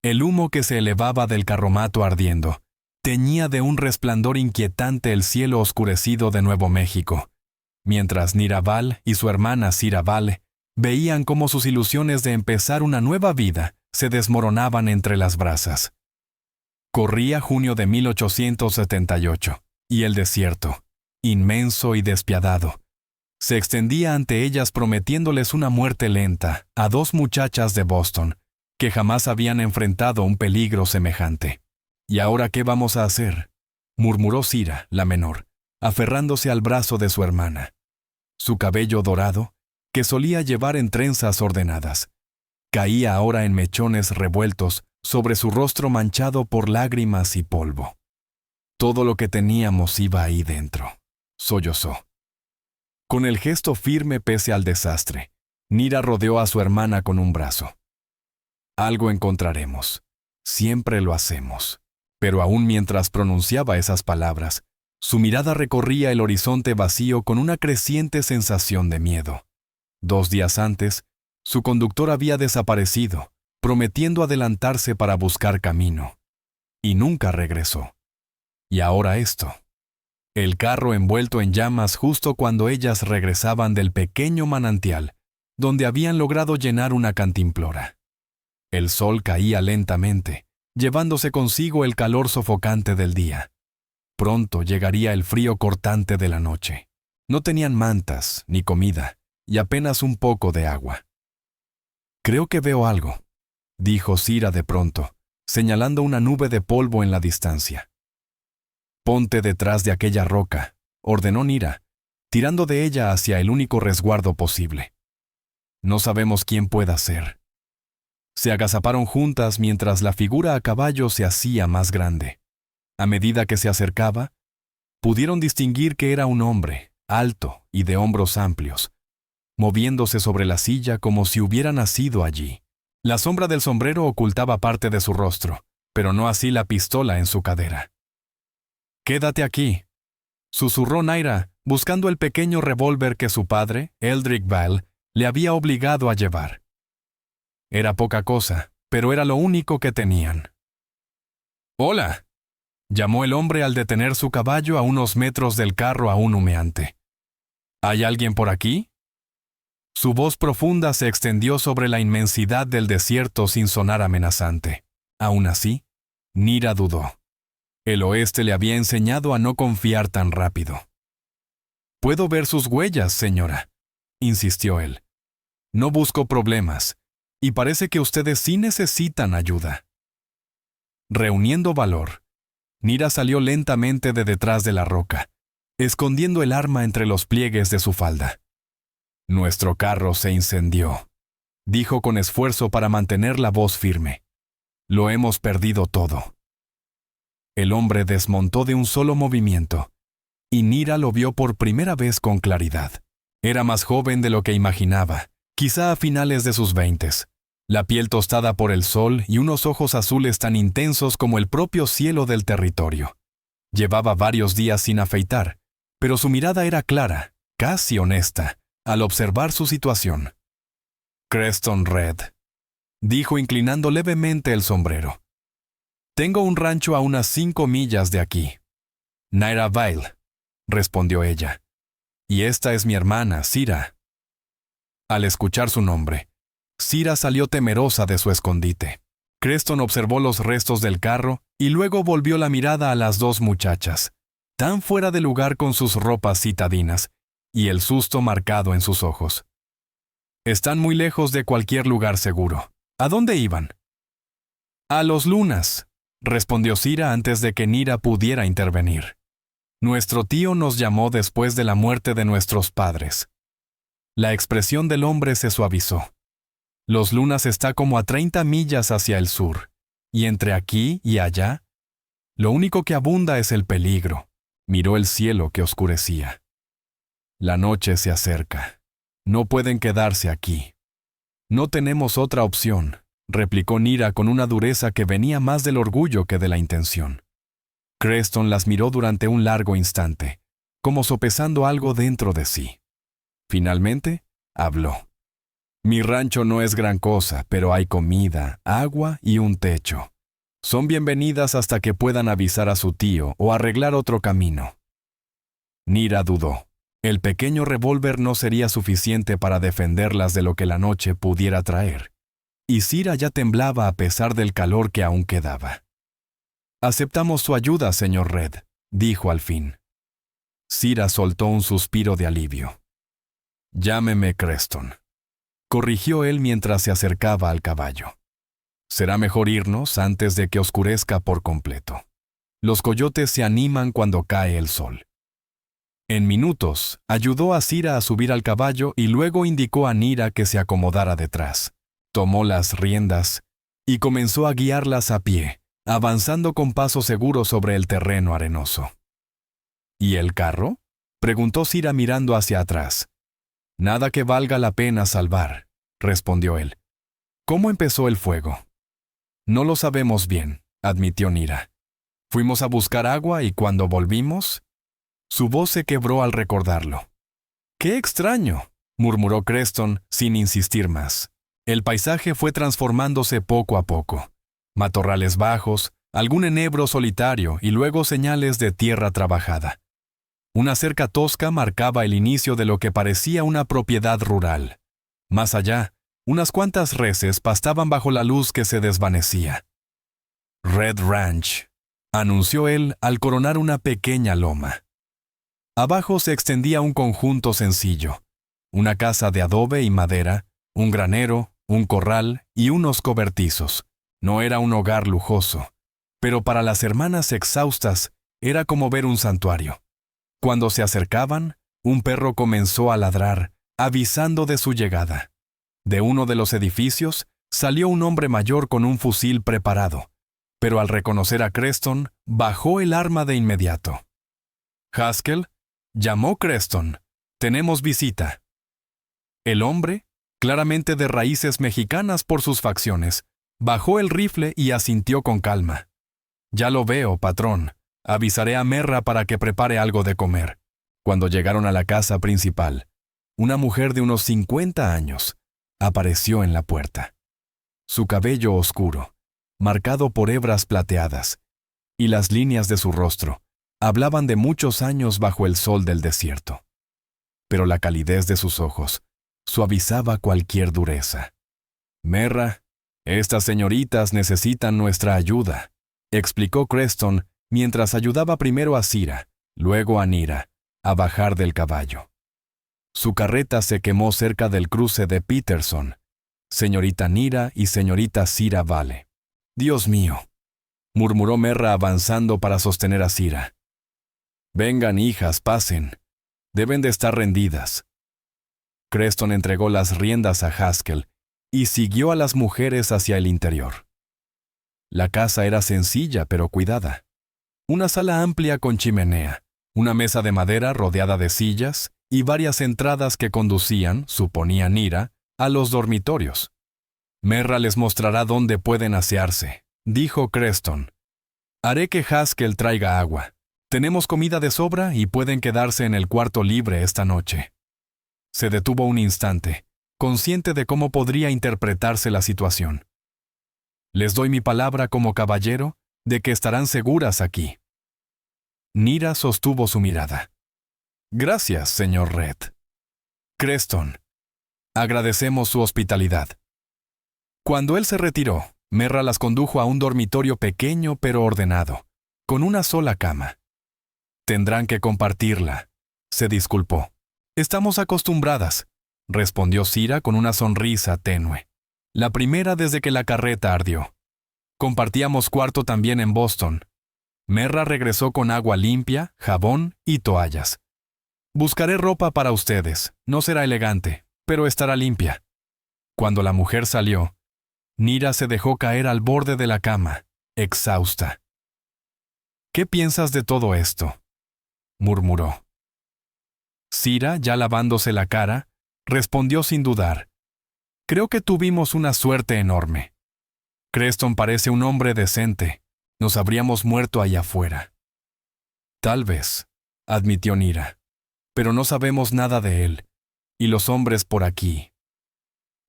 El humo que se elevaba del carromato ardiendo teñía de un resplandor inquietante el cielo oscurecido de Nuevo México, mientras Niraval y su hermana Siraval veían cómo sus ilusiones de empezar una nueva vida se desmoronaban entre las brasas. Corría junio de 1878, y el desierto, inmenso y despiadado, se extendía ante ellas prometiéndoles una muerte lenta a dos muchachas de Boston que jamás habían enfrentado un peligro semejante. ¿Y ahora qué vamos a hacer?, murmuró Sira, la menor, aferrándose al brazo de su hermana. Su cabello dorado, que solía llevar en trenzas ordenadas, caía ahora en mechones revueltos sobre su rostro manchado por lágrimas y polvo. Todo lo que teníamos iba ahí dentro, sollozó. Con el gesto firme pese al desastre, Nira rodeó a su hermana con un brazo. Algo encontraremos. Siempre lo hacemos. Pero aún mientras pronunciaba esas palabras, su mirada recorría el horizonte vacío con una creciente sensación de miedo. 2 días antes, su conductor había desaparecido, prometiendo adelantarse para buscar camino. Y nunca regresó. Y ahora esto. El carro envuelto en llamas justo cuando ellas regresaban del pequeño manantial, donde habían logrado llenar una cantimplora. El sol caía lentamente, llevándose consigo el calor sofocante del día. Pronto llegaría el frío cortante de la noche. No tenían mantas ni comida, y apenas un poco de agua. «Creo que veo algo», dijo Sira de pronto, señalando una nube de polvo en la distancia. «Ponte detrás de aquella roca», ordenó Nira, tirando de ella hacia el único resguardo posible. «No sabemos quién pueda ser». Se agazaparon juntas mientras la figura a caballo se hacía más grande. A medida que se acercaba, pudieron distinguir que era un hombre, alto y de hombros amplios, moviéndose sobre la silla como si hubiera nacido allí. La sombra del sombrero ocultaba parte de su rostro, pero no así la pistola en su cadera. «Quédate aquí», susurró Naira, buscando el pequeño revólver que su padre, Eldrick Vail, le había obligado a llevar. Era poca cosa, pero era lo único que tenían. «Hola», llamó el hombre al detener su caballo a unos metros del carro aún humeante. «¿Hay alguien por aquí?» Su voz profunda se extendió sobre la inmensidad del desierto sin sonar amenazante. Aún así, Nira dudó. El oeste le había enseñado a no confiar tan rápido. «Puedo ver sus huellas, señora», insistió él. «No busco problemas, y parece que ustedes sí necesitan ayuda». Reuniendo valor, Nira salió lentamente de detrás de la roca, escondiendo el arma entre los pliegues de su falda. «Nuestro carro se incendió», dijo con esfuerzo para mantener la voz firme. «Lo hemos perdido todo». El hombre desmontó de un solo movimiento, y Nira lo vio por primera vez con claridad. Era más joven de lo que imaginaba, quizá a finales de sus 20s. La piel tostada por el sol y unos ojos azules tan intensos como el propio cielo del territorio. Llevaba varios días sin afeitar, pero su mirada era clara, casi honesta, al observar su situación. «Creston Red», dijo inclinando levemente el sombrero. «Tengo un rancho a unas 5 millas de aquí». «Naira Vail», respondió ella. «Y esta es mi hermana, Sira». Al escuchar su nombre, Sira salió temerosa de su escondite. Creston observó los restos del carro y luego volvió la mirada a las 2 muchachas, tan fuera de lugar con sus ropas citadinas, y el susto marcado en sus ojos. «Están muy lejos de cualquier lugar seguro. ¿A dónde iban?» «A Los Lunas», respondió Sira antes de que Nira pudiera intervenir. «Nuestro tío nos llamó después de la muerte de nuestros padres». La expresión del hombre se suavizó. «Los Lunas está como a 30 millas hacia el sur, y entre aquí y allá, lo único que abunda es el peligro». Miró el cielo que oscurecía. «La noche se acerca. No pueden quedarse aquí». «No tenemos otra opción», replicó Nira con una dureza que venía más del orgullo que de la intención. Creston las miró durante un largo instante, como sopesando algo dentro de sí. Finalmente, habló. Mi rancho no es gran cosa, pero hay comida, agua y un techo. Son bienvenidas hasta que puedan avisar a su tío o arreglar otro camino. Nira dudó. El pequeño revólver no sería suficiente para defenderlas de lo que la noche pudiera traer. Y Sira ya temblaba a pesar del calor que aún quedaba. «Aceptamos su ayuda, señor Red», dijo al fin. Sira soltó un suspiro de alivio. «Llámeme Creston», corrigió él mientras se acercaba al caballo. «Será mejor irnos antes de que oscurezca por completo. Los coyotes se animan cuando cae el sol». En minutos, ayudó a Sira a subir al caballo y luego indicó a Nira que se acomodara detrás. Tomó las riendas y comenzó a guiarlas a pie, avanzando con paso seguro sobre el terreno arenoso. «¿Y el carro?», preguntó Sira mirando hacia atrás. «Nada que valga la pena salvar», respondió él. «¿Cómo empezó el fuego?». «No lo sabemos bien», admitió Nira. «Fuimos a buscar agua y cuando volvimos...». Su voz se quebró al recordarlo. «¡Qué extraño!», murmuró Creston sin insistir más. El paisaje fue transformándose poco a poco. Matorrales bajos, algún enebro solitario y luego señales de tierra trabajada. Una cerca tosca marcaba el inicio de lo que parecía una propiedad rural. Más allá, unas cuantas reses pastaban bajo la luz que se desvanecía. «Red Ranch», anunció él al coronar una pequeña loma. Abajo se extendía un conjunto sencillo. Una casa de adobe y madera, un granero, un corral y unos cobertizos. No era un hogar lujoso, pero para las hermanas exhaustas era como ver un santuario. Cuando se acercaban, un perro comenzó a ladrar, avisando de su llegada. De uno de los edificios salió un hombre mayor con un fusil preparado, pero al reconocer a Creston, bajó el arma de inmediato. «Haskell», llamó Creston, «tenemos visita». El hombre, claramente de raíces mexicanas por sus facciones, bajó el rifle y asintió con calma. «Ya lo veo, patrón. Avisaré a Merra para que prepare algo de comer». Cuando llegaron a la casa principal, una mujer de unos 50 años apareció en la puerta. Su cabello oscuro, marcado por hebras plateadas, y las líneas de su rostro hablaban de muchos años bajo el sol del desierto. Pero la calidez de sus ojos suavizaba cualquier dureza. «Merra, estas señoritas necesitan nuestra ayuda», explicó Creston mientras ayudaba primero a Sira, luego a Nira, a bajar del caballo. Su carreta se quemó cerca del cruce de Peterson. Señorita Nira y señorita Sira Vale. «Dios mío», murmuró Merra avanzando para sostener a Sira. «Vengan, hijas, pasen. Deben de estar rendidas». Creston entregó las riendas a Haskell y siguió a las mujeres hacia el interior. La casa era sencilla pero cuidada. Una sala amplia con chimenea, una mesa de madera rodeada de sillas y varias entradas que conducían, suponía Nira, a los dormitorios. «Merra les mostrará dónde pueden asearse», dijo Creston. «Haré que Haskell traiga agua. Tenemos comida de sobra y pueden quedarse en el cuarto libre esta noche». Se detuvo un instante, consciente de cómo podría interpretarse la situación. «Les doy mi palabra como caballero de que estarán seguras aquí». Nira sostuvo su mirada. «Gracias, señor Red». «Creston, agradecemos su hospitalidad». Cuando él se retiró, Merra las condujo a un dormitorio pequeño pero ordenado, con una sola cama. «Tendrán que compartirla», se disculpó. «Estamos acostumbradas», respondió Sira con una sonrisa tenue. «La primera desde que la carreta ardió. Compartíamos cuarto también en Boston». Merra regresó con agua limpia, jabón y toallas. «Buscaré ropa para ustedes. No será elegante, pero estará limpia». Cuando la mujer salió, Nira se dejó caer al borde de la cama, exhausta. «¿Qué piensas de todo esto?», murmuró. Sira, ya lavándose la cara, respondió sin dudar. «Creo que tuvimos una suerte enorme. Creston parece un hombre decente. Nos habríamos muerto allá afuera». «Tal vez», admitió Nira, «pero no sabemos nada de él. Y los hombres por aquí».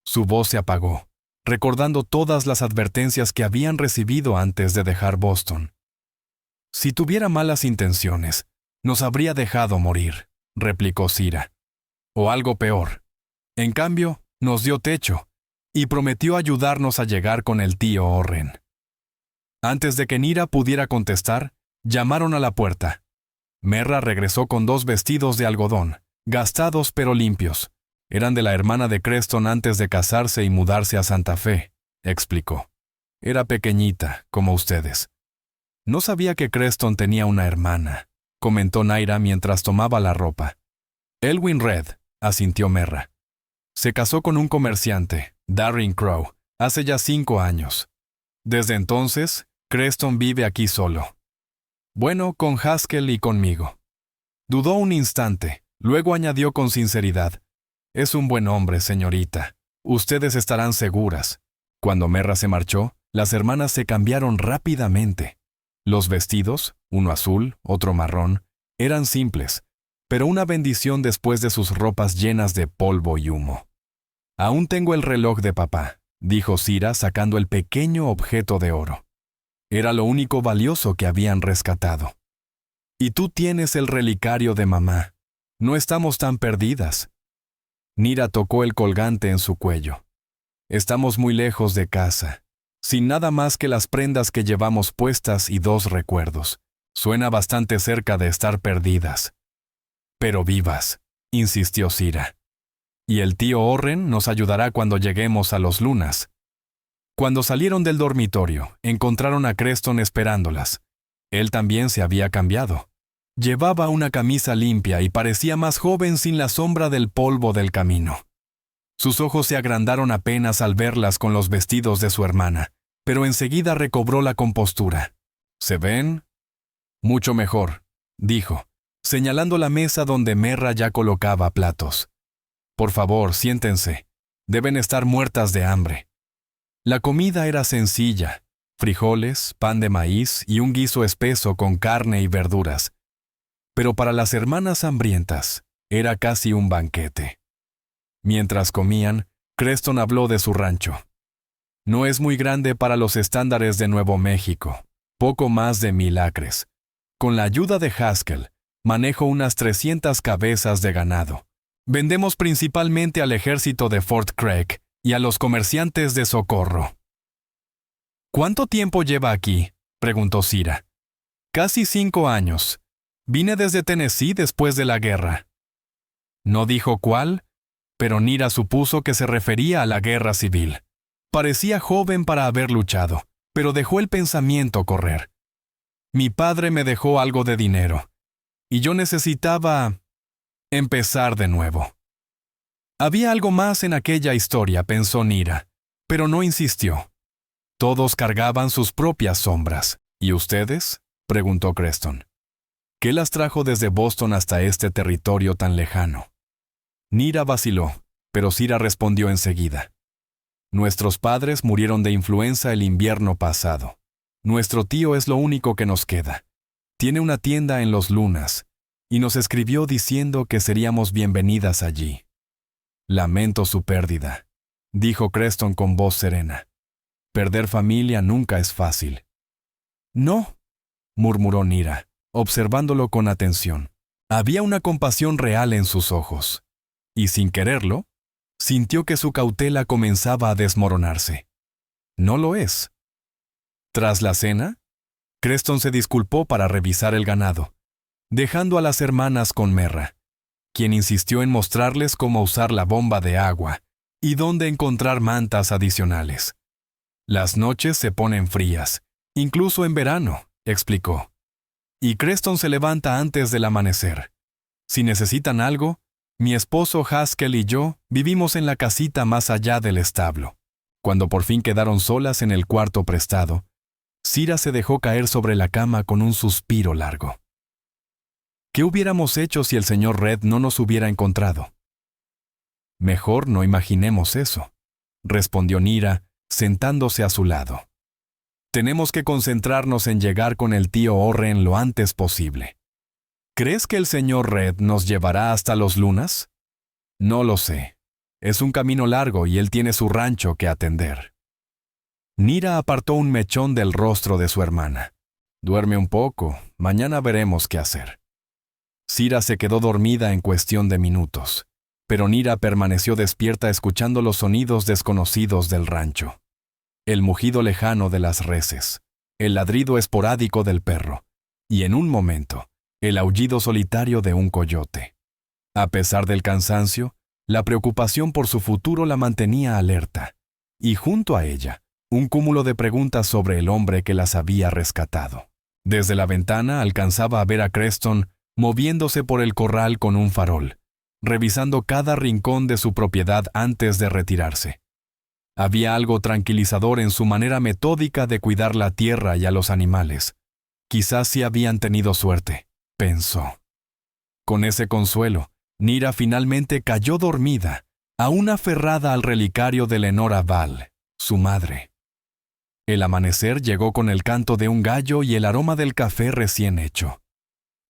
Su voz se apagó, recordando todas las advertencias que habían recibido antes de dejar Boston. Si tuviera malas intenciones, nos habría dejado morir, replicó Zira. O algo peor. En cambio, nos dio techo y prometió ayudarnos a llegar con el tío Orren. Antes de que Nira pudiera contestar, llamaron a la puerta. Merra regresó con 2 vestidos de algodón, gastados pero limpios. Eran de la hermana de Creston antes de casarse y mudarse a Santa Fe, explicó. Era pequeñita, como ustedes. No sabía que Creston tenía una hermana, comentó Naira mientras tomaba la ropa. Elwyn Red, asintió Merra. Se casó con un comerciante, Darren Crow, hace ya 5 años. Desde entonces, Creston vive aquí solo. Bueno, con Haskell y conmigo. Dudó un instante, luego añadió con sinceridad. Es un buen hombre, señorita. Ustedes estarán seguras. Cuando Merra se marchó, las hermanas se cambiaron rápidamente. Los vestidos, uno azul, otro marrón, eran simples, pero una bendición después de sus ropas llenas de polvo y humo. Aún tengo el reloj de papá, dijo Zira sacando el pequeño objeto de oro. Era lo único valioso que habían rescatado. Y tú tienes el relicario de mamá. No estamos tan perdidas. Nira tocó el colgante en su cuello. Estamos muy lejos de casa, sin nada más que las prendas que llevamos puestas y 2 recuerdos. Suena bastante cerca de estar perdidas. Pero vivas, insistió Zira. Y el tío Orren nos ayudará cuando lleguemos a los Lunas. Cuando salieron del dormitorio, encontraron a Creston esperándolas. Él también se había cambiado. Llevaba una camisa limpia y parecía más joven sin la sombra del polvo del camino. Sus ojos se agrandaron apenas al verlas con los vestidos de su hermana, pero enseguida recobró la compostura. ¿Se ven? Mucho mejor, dijo, señalando la mesa donde Merra ya colocaba platos. Por favor, siéntense. Deben estar muertas de hambre. La comida era sencilla, frijoles, pan de maíz y un guiso espeso con carne y verduras. Pero para las hermanas hambrientas, era casi un banquete. Mientras comían, Creston habló de su rancho. No es muy grande para los estándares de Nuevo México, poco más de 1000 acres. Con la ayuda de Haskell, manejo unas 300 cabezas de ganado. Vendemos principalmente al ejército de Fort Craig y a los comerciantes de Socorro. ¿Cuánto tiempo lleva aquí?, preguntó Zira. Casi 5 años. Vine desde Tennessee después de la guerra. No dijo cuál, pero Nira supuso que se refería a la guerra civil. Parecía joven para haber luchado, pero dejó el pensamiento correr. Mi padre me dejó algo de dinero, y yo necesitaba empezar de nuevo. Había algo más en aquella historia, pensó Nira, pero no insistió. Todos cargaban sus propias sombras. ¿Y ustedes?, preguntó Creston. ¿Qué las trajo desde Boston hasta este territorio tan lejano? Nira vaciló, pero Zira respondió enseguida. Nuestros padres murieron de influenza el invierno pasado. Nuestro tío es lo único que nos queda. Tiene una tienda en Los Lunas, y nos escribió diciendo que seríamos bienvenidas allí. Lamento su pérdida, dijo Creston con voz serena. Perder familia nunca es fácil. No, murmuró Nira, observándolo con atención. Había una compasión real en sus ojos, y sin quererlo, sintió que su cautela comenzaba a desmoronarse. No lo es. Tras la cena, Creston se disculpó para revisar el ganado, dejando a las hermanas con Merra, quien insistió en mostrarles cómo usar la bomba de agua y dónde encontrar mantas adicionales. Las noches se ponen frías, incluso en verano, explicó. Y Creston se levanta antes del amanecer. Si necesitan algo, mi esposo Haskell y yo vivimos en la casita más allá del establo. Cuando por fin quedaron solas en el cuarto prestado, Zira se dejó caer sobre la cama con un suspiro largo. ¿Qué hubiéramos hecho si el señor Red no nos hubiera encontrado? Mejor no imaginemos eso, respondió Nira, sentándose a su lado. Tenemos que concentrarnos en llegar con el tío Orren lo antes posible. ¿Crees que el señor Red nos llevará hasta los Lunas? No lo sé. Es un camino largo y él tiene su rancho que atender. Nira apartó un mechón del rostro de su hermana. Duerme un poco, mañana veremos qué hacer. Sira se quedó dormida en cuestión de minutos, pero Nira permaneció despierta escuchando los sonidos desconocidos del rancho. El mugido lejano de las reses, el ladrido esporádico del perro, y en un momento, el aullido solitario de un coyote. A pesar del cansancio, la preocupación por su futuro la mantenía alerta, y junto a ella, un cúmulo de preguntas sobre el hombre que las había rescatado. Desde la ventana alcanzaba a ver a Creston moviéndose por el corral con un farol, revisando cada rincón de su propiedad antes de retirarse. Había algo tranquilizador en su manera metódica de cuidar la tierra y a los animales. Quizás sí habían tenido suerte, pensó. Con ese consuelo, Nira finalmente cayó dormida, aún aferrada al relicario de Lenora Val, su madre. El amanecer llegó con el canto de un gallo y el aroma del café recién hecho.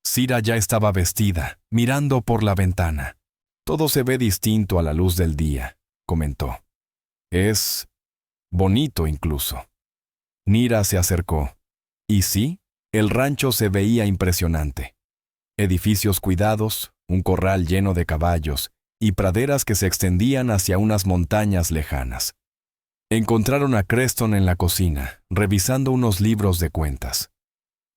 Sira ya estaba vestida, mirando por la ventana. Todo se ve distinto a la luz del día, comentó. Es bonito incluso. Nira se acercó. Y sí, el rancho se veía impresionante. Edificios cuidados, un corral lleno de caballos y praderas que se extendían hacia unas montañas lejanas. Encontraron a Creston en la cocina, revisando unos libros de cuentas.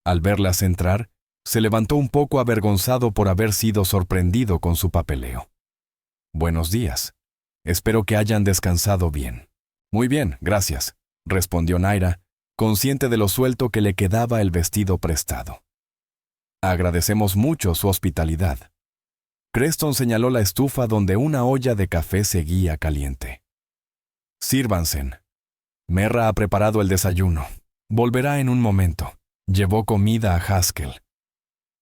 Al verlas entrar, se levantó un poco avergonzado por haber sido sorprendido con su papeleo. Buenos días. Espero que hayan descansado bien. Muy bien, gracias, respondió Naira, consciente de lo suelto que le quedaba el vestido prestado. Agradecemos mucho su hospitalidad. Creston señaló la estufa donde una olla de café seguía caliente. Sírvanse. Merra ha preparado el desayuno. Volverá en un momento. Llevó comida a Haskell.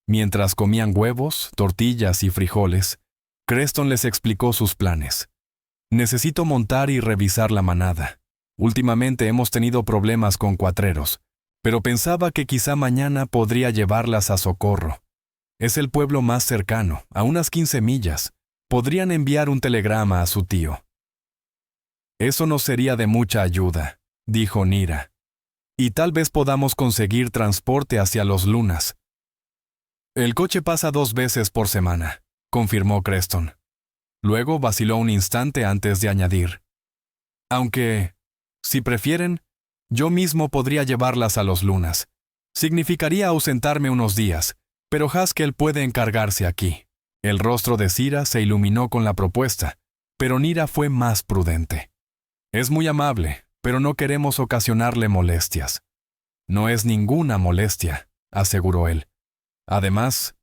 Mientras comían huevos, tortillas y frijoles, Creston les explicó sus planes. Necesito montar y revisar la manada. Últimamente hemos tenido problemas con cuatreros, pero pensaba que quizá mañana podría llevarlas a Socorro. Es el pueblo más cercano, a unas 15 millas. Podrían enviar un telegrama a su tío. Eso nos sería de mucha ayuda, dijo Nira. Y tal vez podamos conseguir transporte hacia los Lunas. El coche pasa 2 veces por semana, confirmó Creston. Luego vaciló un instante antes de añadir. Aunque, si prefieren, yo mismo podría llevarlas a los Lunas. Significaría ausentarme unos días, pero Haskell puede encargarse aquí. El rostro de Sira se iluminó con la propuesta, pero Nira fue más prudente. Es muy amable, pero no queremos ocasionarle molestias. No es ninguna molestia, aseguró él. Además,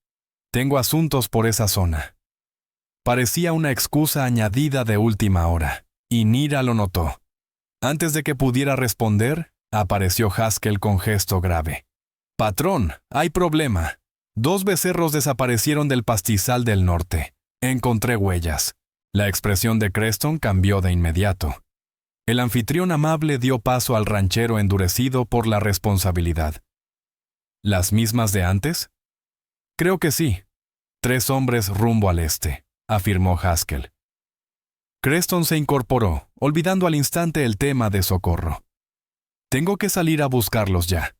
tengo asuntos por esa zona. Parecía una excusa añadida de última hora, y Nira lo notó. Antes de que pudiera responder, apareció Haskell con gesto grave. «Patrón, hay problema. 2 becerros desaparecieron del pastizal del norte. Encontré huellas». La expresión de Creston cambió de inmediato. El anfitrión amable dio paso al ranchero endurecido por la responsabilidad. ¿Las mismas de antes? Creo que sí. 3 hombres rumbo al este, afirmó Haskell. Creston se incorporó, olvidando al instante el tema de Socorro. Tengo que salir a buscarlos ya.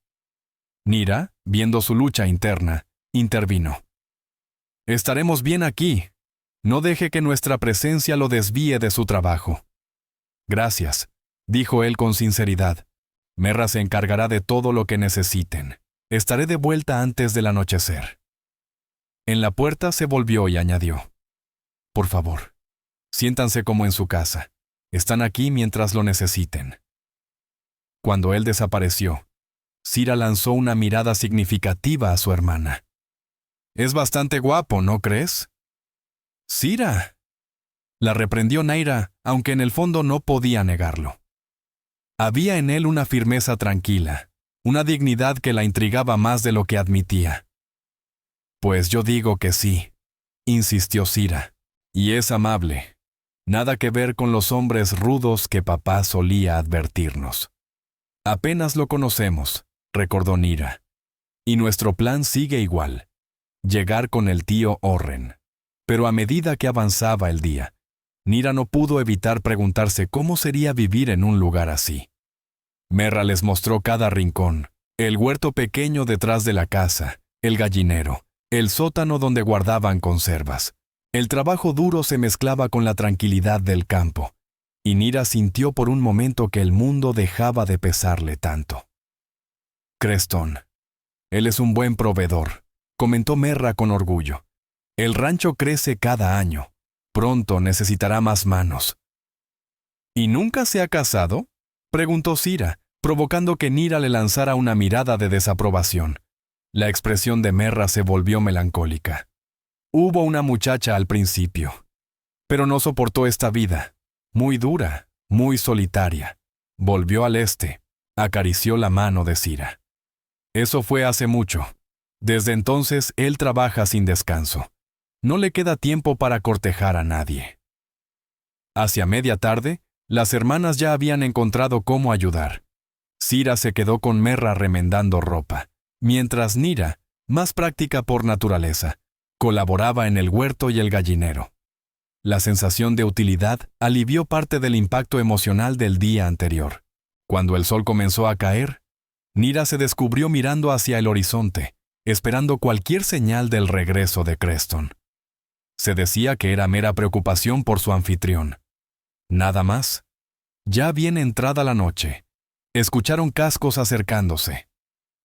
Nira, viendo su lucha interna, intervino. Estaremos bien aquí. No deje que nuestra presencia lo desvíe de su trabajo. Gracias, dijo él con sinceridad. Merra se encargará de todo lo que necesiten. Estaré de vuelta antes del anochecer. En la puerta se volvió y añadió. Por favor, siéntanse como en su casa. Están aquí mientras lo necesiten. Cuando él desapareció, Sira lanzó una mirada significativa a su hermana. Es bastante guapo, ¿no crees? Sira. La reprendió Naira, aunque en el fondo no podía negarlo. Había en él una firmeza tranquila, una dignidad que la intrigaba más de lo que admitía. Pues yo digo que sí, insistió Sira, y es amable. Nada que ver con los hombres rudos que papá solía advertirnos. Apenas lo conocemos, recordó Nira. Y nuestro plan sigue igual, llegar con el tío Orren. Pero a medida que avanzaba el día, Nira no pudo evitar preguntarse cómo sería vivir en un lugar así. Merra les mostró cada rincón, el huerto pequeño detrás de la casa, el gallinero, el sótano donde guardaban conservas. El trabajo duro se mezclaba con la tranquilidad del campo, y Nira sintió por un momento que el mundo dejaba de pesarle tanto. Creston. Él es un buen proveedor, comentó Merra con orgullo. El rancho crece cada año. Pronto necesitará más manos. ¿Y nunca se ha casado?, preguntó Sira, provocando que Nira le lanzara una mirada de desaprobación. La expresión de Merra se volvió melancólica. Hubo una muchacha al principio, pero no soportó esta vida, muy dura, muy solitaria. Volvió al este, acarició la mano de Sira. Eso fue hace mucho. Desde entonces él trabaja sin descanso. No le queda tiempo para cortejar a nadie. Hacia media tarde, las hermanas ya habían encontrado cómo ayudar. Sira se quedó con Merra remendando ropa, mientras Nira, más práctica por naturaleza, colaboraba en el huerto y el gallinero. La sensación de utilidad alivió parte del impacto emocional del día anterior. Cuando el sol comenzó a caer, Nira se descubrió mirando hacia el horizonte, esperando cualquier señal del regreso de Creston. Se decía que era mera preocupación por su anfitrión. Nada más. Ya bien entrada la noche, escucharon cascos acercándose.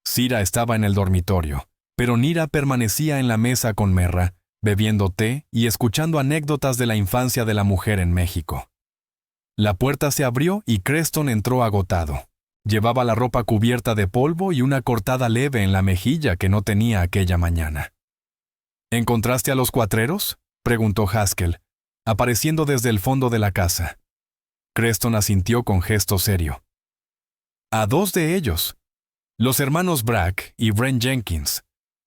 Sira estaba en el dormitorio, pero Nira permanecía en la mesa con Merra, bebiendo té y escuchando anécdotas de la infancia de la mujer en México. La puerta se abrió y Creston entró agotado. Llevaba la ropa cubierta de polvo y una cortada leve en la mejilla que no tenía aquella mañana. ¿Encontraste a los cuatreros?, preguntó Haskell, apareciendo desde el fondo de la casa. Creston asintió con gesto serio. A dos de ellos, los hermanos Brack y Brent Jenkins,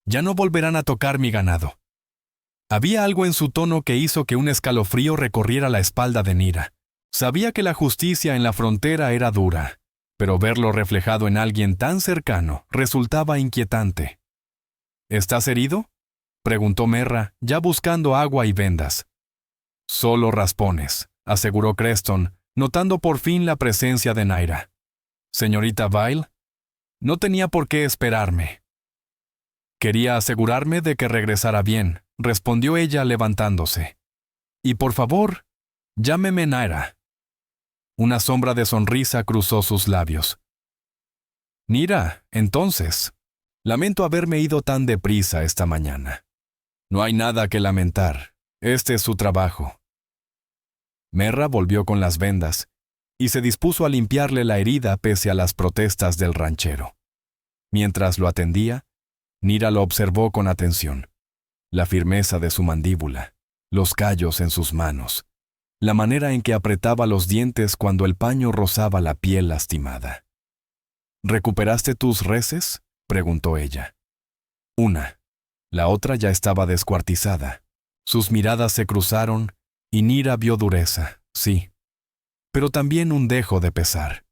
ya no volverán a tocar mi ganado. Había algo en su tono que hizo que un escalofrío recorriera la espalda de Nira. Sabía que la justicia en la frontera era dura, pero verlo reflejado en alguien tan cercano resultaba inquietante. ¿Estás herido?, preguntó Merra, ya buscando agua y vendas. Solo raspones, aseguró Creston, notando por fin la presencia de Naira. Señorita Vile, no tenía por qué esperarme. Quería asegurarme de que regresara bien, respondió ella levantándose. Y por favor, llámeme Naira. Una sombra de sonrisa cruzó sus labios. Nira, entonces, lamento haberme ido tan deprisa esta mañana. No hay nada que lamentar. Este es su trabajo. Merra volvió con las vendas y se dispuso a limpiarle la herida pese a las protestas del ranchero. Mientras lo atendía, Nira lo observó con atención. La firmeza de su mandíbula, los callos en sus manos, la manera en que apretaba los dientes cuando el paño rozaba la piel lastimada. ¿Recuperaste tus reses?, preguntó ella. Una. La otra ya estaba descuartizada. Sus miradas se cruzaron y Nira vio dureza, sí, pero también un dejo de pesar.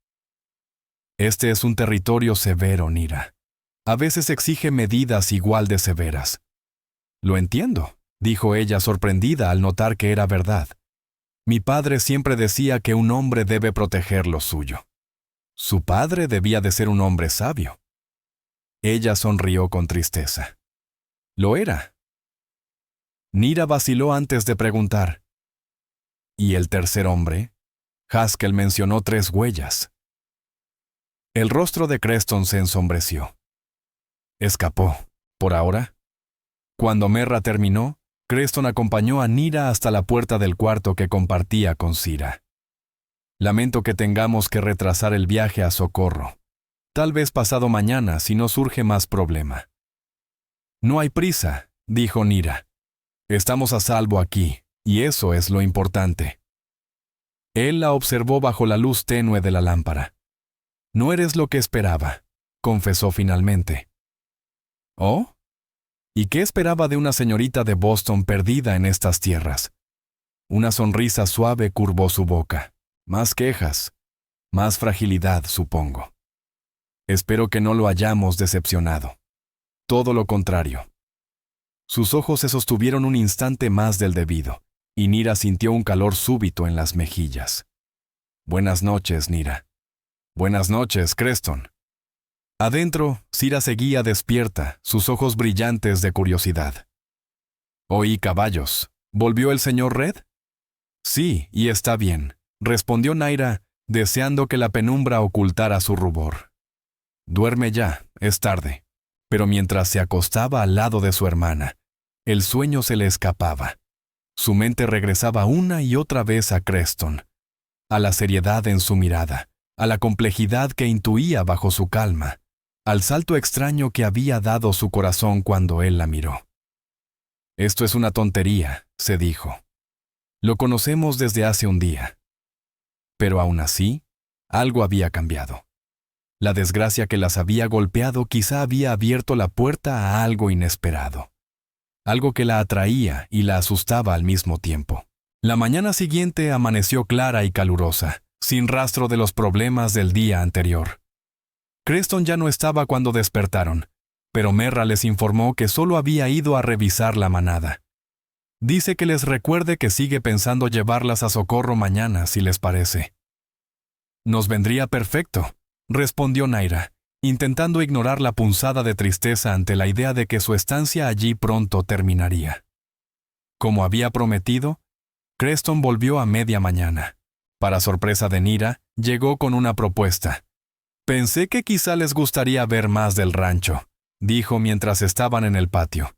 Este es un territorio severo, Nira. A veces exige medidas igual de severas. Lo entiendo, dijo ella sorprendida al notar que era verdad. Mi padre siempre decía que un hombre debe proteger lo suyo. Su padre debía de ser un hombre sabio. Ella sonrió con tristeza. Lo era. Nira vaciló antes de preguntar. ¿Y el tercer hombre? Haskell mencionó 3 huellas. El rostro de Creston se ensombreció. Escapó, por ahora. Cuando Merra terminó, Creston acompañó a Nira hasta la puerta del cuarto que compartía con Sira. Lamento que tengamos que retrasar el viaje a Socorro. Tal vez pasado mañana si no surge más problema. No hay prisa, dijo Nira. Estamos a salvo aquí, y eso es lo importante. Él la observó bajo la luz tenue de la lámpara. No eres lo que esperaba, confesó finalmente. ¿Oh? ¿Y qué esperaba de una señorita de Boston perdida en estas tierras? Una sonrisa suave curvó su boca. Más quejas, más fragilidad, supongo. Espero que no lo hayamos decepcionado. Todo lo contrario. Sus ojos se sostuvieron un instante más del debido, y Nira sintió un calor súbito en las mejillas. «Buenas noches, Nira». «Buenas noches, Creston». Adentro, Sira seguía despierta, sus ojos brillantes de curiosidad. «Oí caballos. ¿Volvió el señor Red?» «Sí, y está bien», respondió Naira, deseando que la penumbra ocultara su rubor. «Duerme ya, es tarde». Pero mientras se acostaba al lado de su hermana, el sueño se le escapaba. Su mente regresaba una y otra vez a Creston, a la seriedad en su mirada, a la complejidad que intuía bajo su calma, al salto extraño que había dado su corazón cuando él la miró. «Esto es una tontería», se dijo. «Lo conocemos desde hace un día». Pero aún así, algo había cambiado. La desgracia que las había golpeado quizá había abierto la puerta a algo inesperado. Algo que la atraía y la asustaba al mismo tiempo. La mañana siguiente amaneció clara y calurosa, sin rastro de los problemas del día anterior. Creston ya no estaba cuando despertaron, pero Merra les informó que solo había ido a revisar la manada. Dice que les recuerde que sigue pensando llevarlas a Socorro mañana, si les parece. «Nos vendría perfecto», respondió Naira, intentando ignorar la punzada de tristeza ante la idea de que su estancia allí pronto terminaría. Como había prometido, Creston volvió a media mañana. Para sorpresa de Nira, llegó con una propuesta. «Pensé que quizá les gustaría ver más del rancho», dijo mientras estaban en el patio.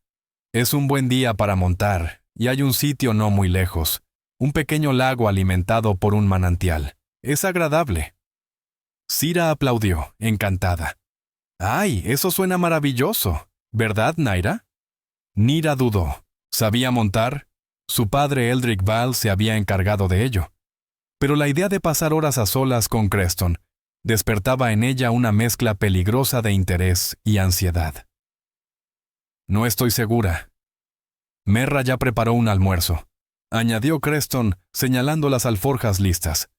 «Es un buen día para montar, y hay un sitio no muy lejos, un pequeño lago alimentado por un manantial. Es agradable». Sira aplaudió, encantada. «¡Ay, eso suena maravilloso! ¿Verdad, Naira?» Nira dudó. ¿Sabía montar? Su padre Eldrick Val se había encargado de ello. Pero la idea de pasar horas a solas con Creston despertaba en ella una mezcla peligrosa de interés y ansiedad. «No estoy segura». «Merra ya preparó un almuerzo», añadió Creston, señalando las alforjas listas.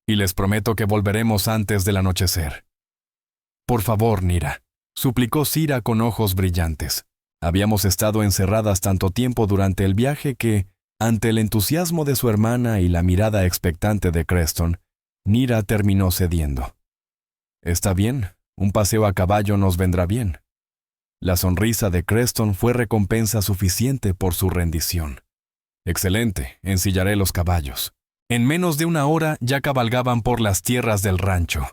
«Y les prometo que volveremos antes del anochecer». «Por favor, Nira», suplicó Sira con ojos brillantes. Habíamos estado encerradas tanto tiempo durante el viaje que, ante el entusiasmo de su hermana y la mirada expectante de Creston, Nira terminó cediendo. «Está bien, un paseo a caballo nos vendrá bien». La sonrisa de Creston fue recompensa suficiente por su rendición. «Excelente, ensillaré los caballos». En menos de una hora ya cabalgaban por las tierras del rancho.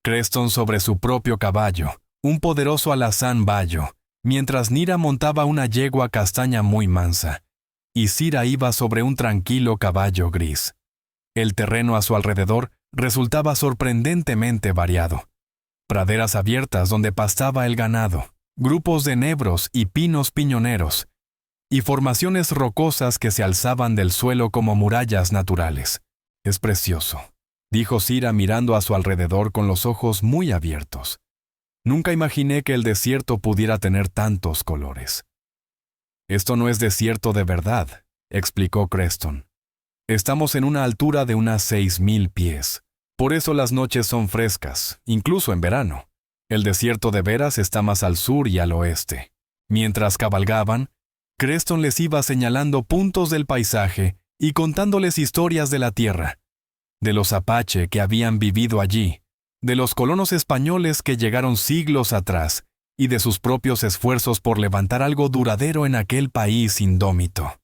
Creston sobre su propio caballo, un poderoso alazán bayo, mientras Nira montaba una yegua castaña muy mansa, y Sira iba sobre un tranquilo caballo gris. El terreno a su alrededor resultaba sorprendentemente variado. Praderas abiertas donde pastaba el ganado, grupos de enebros y pinos piñoneros, y formaciones rocosas que se alzaban del suelo como murallas naturales. «Es precioso», dijo Sira mirando a su alrededor con los ojos muy abiertos. «Nunca imaginé que el desierto pudiera tener tantos colores». «Esto no es desierto de verdad», explicó Creston. «Estamos en una altura de unas 6,000 pies. Por eso las noches son frescas, incluso en verano. El desierto de veras está más al sur y al oeste». Mientras cabalgaban, Creston les iba señalando puntos del paisaje y contándoles historias de la tierra, de los apache que habían vivido allí, de los colonos españoles que llegaron siglos atrás y de sus propios esfuerzos por levantar algo duradero en aquel país indómito.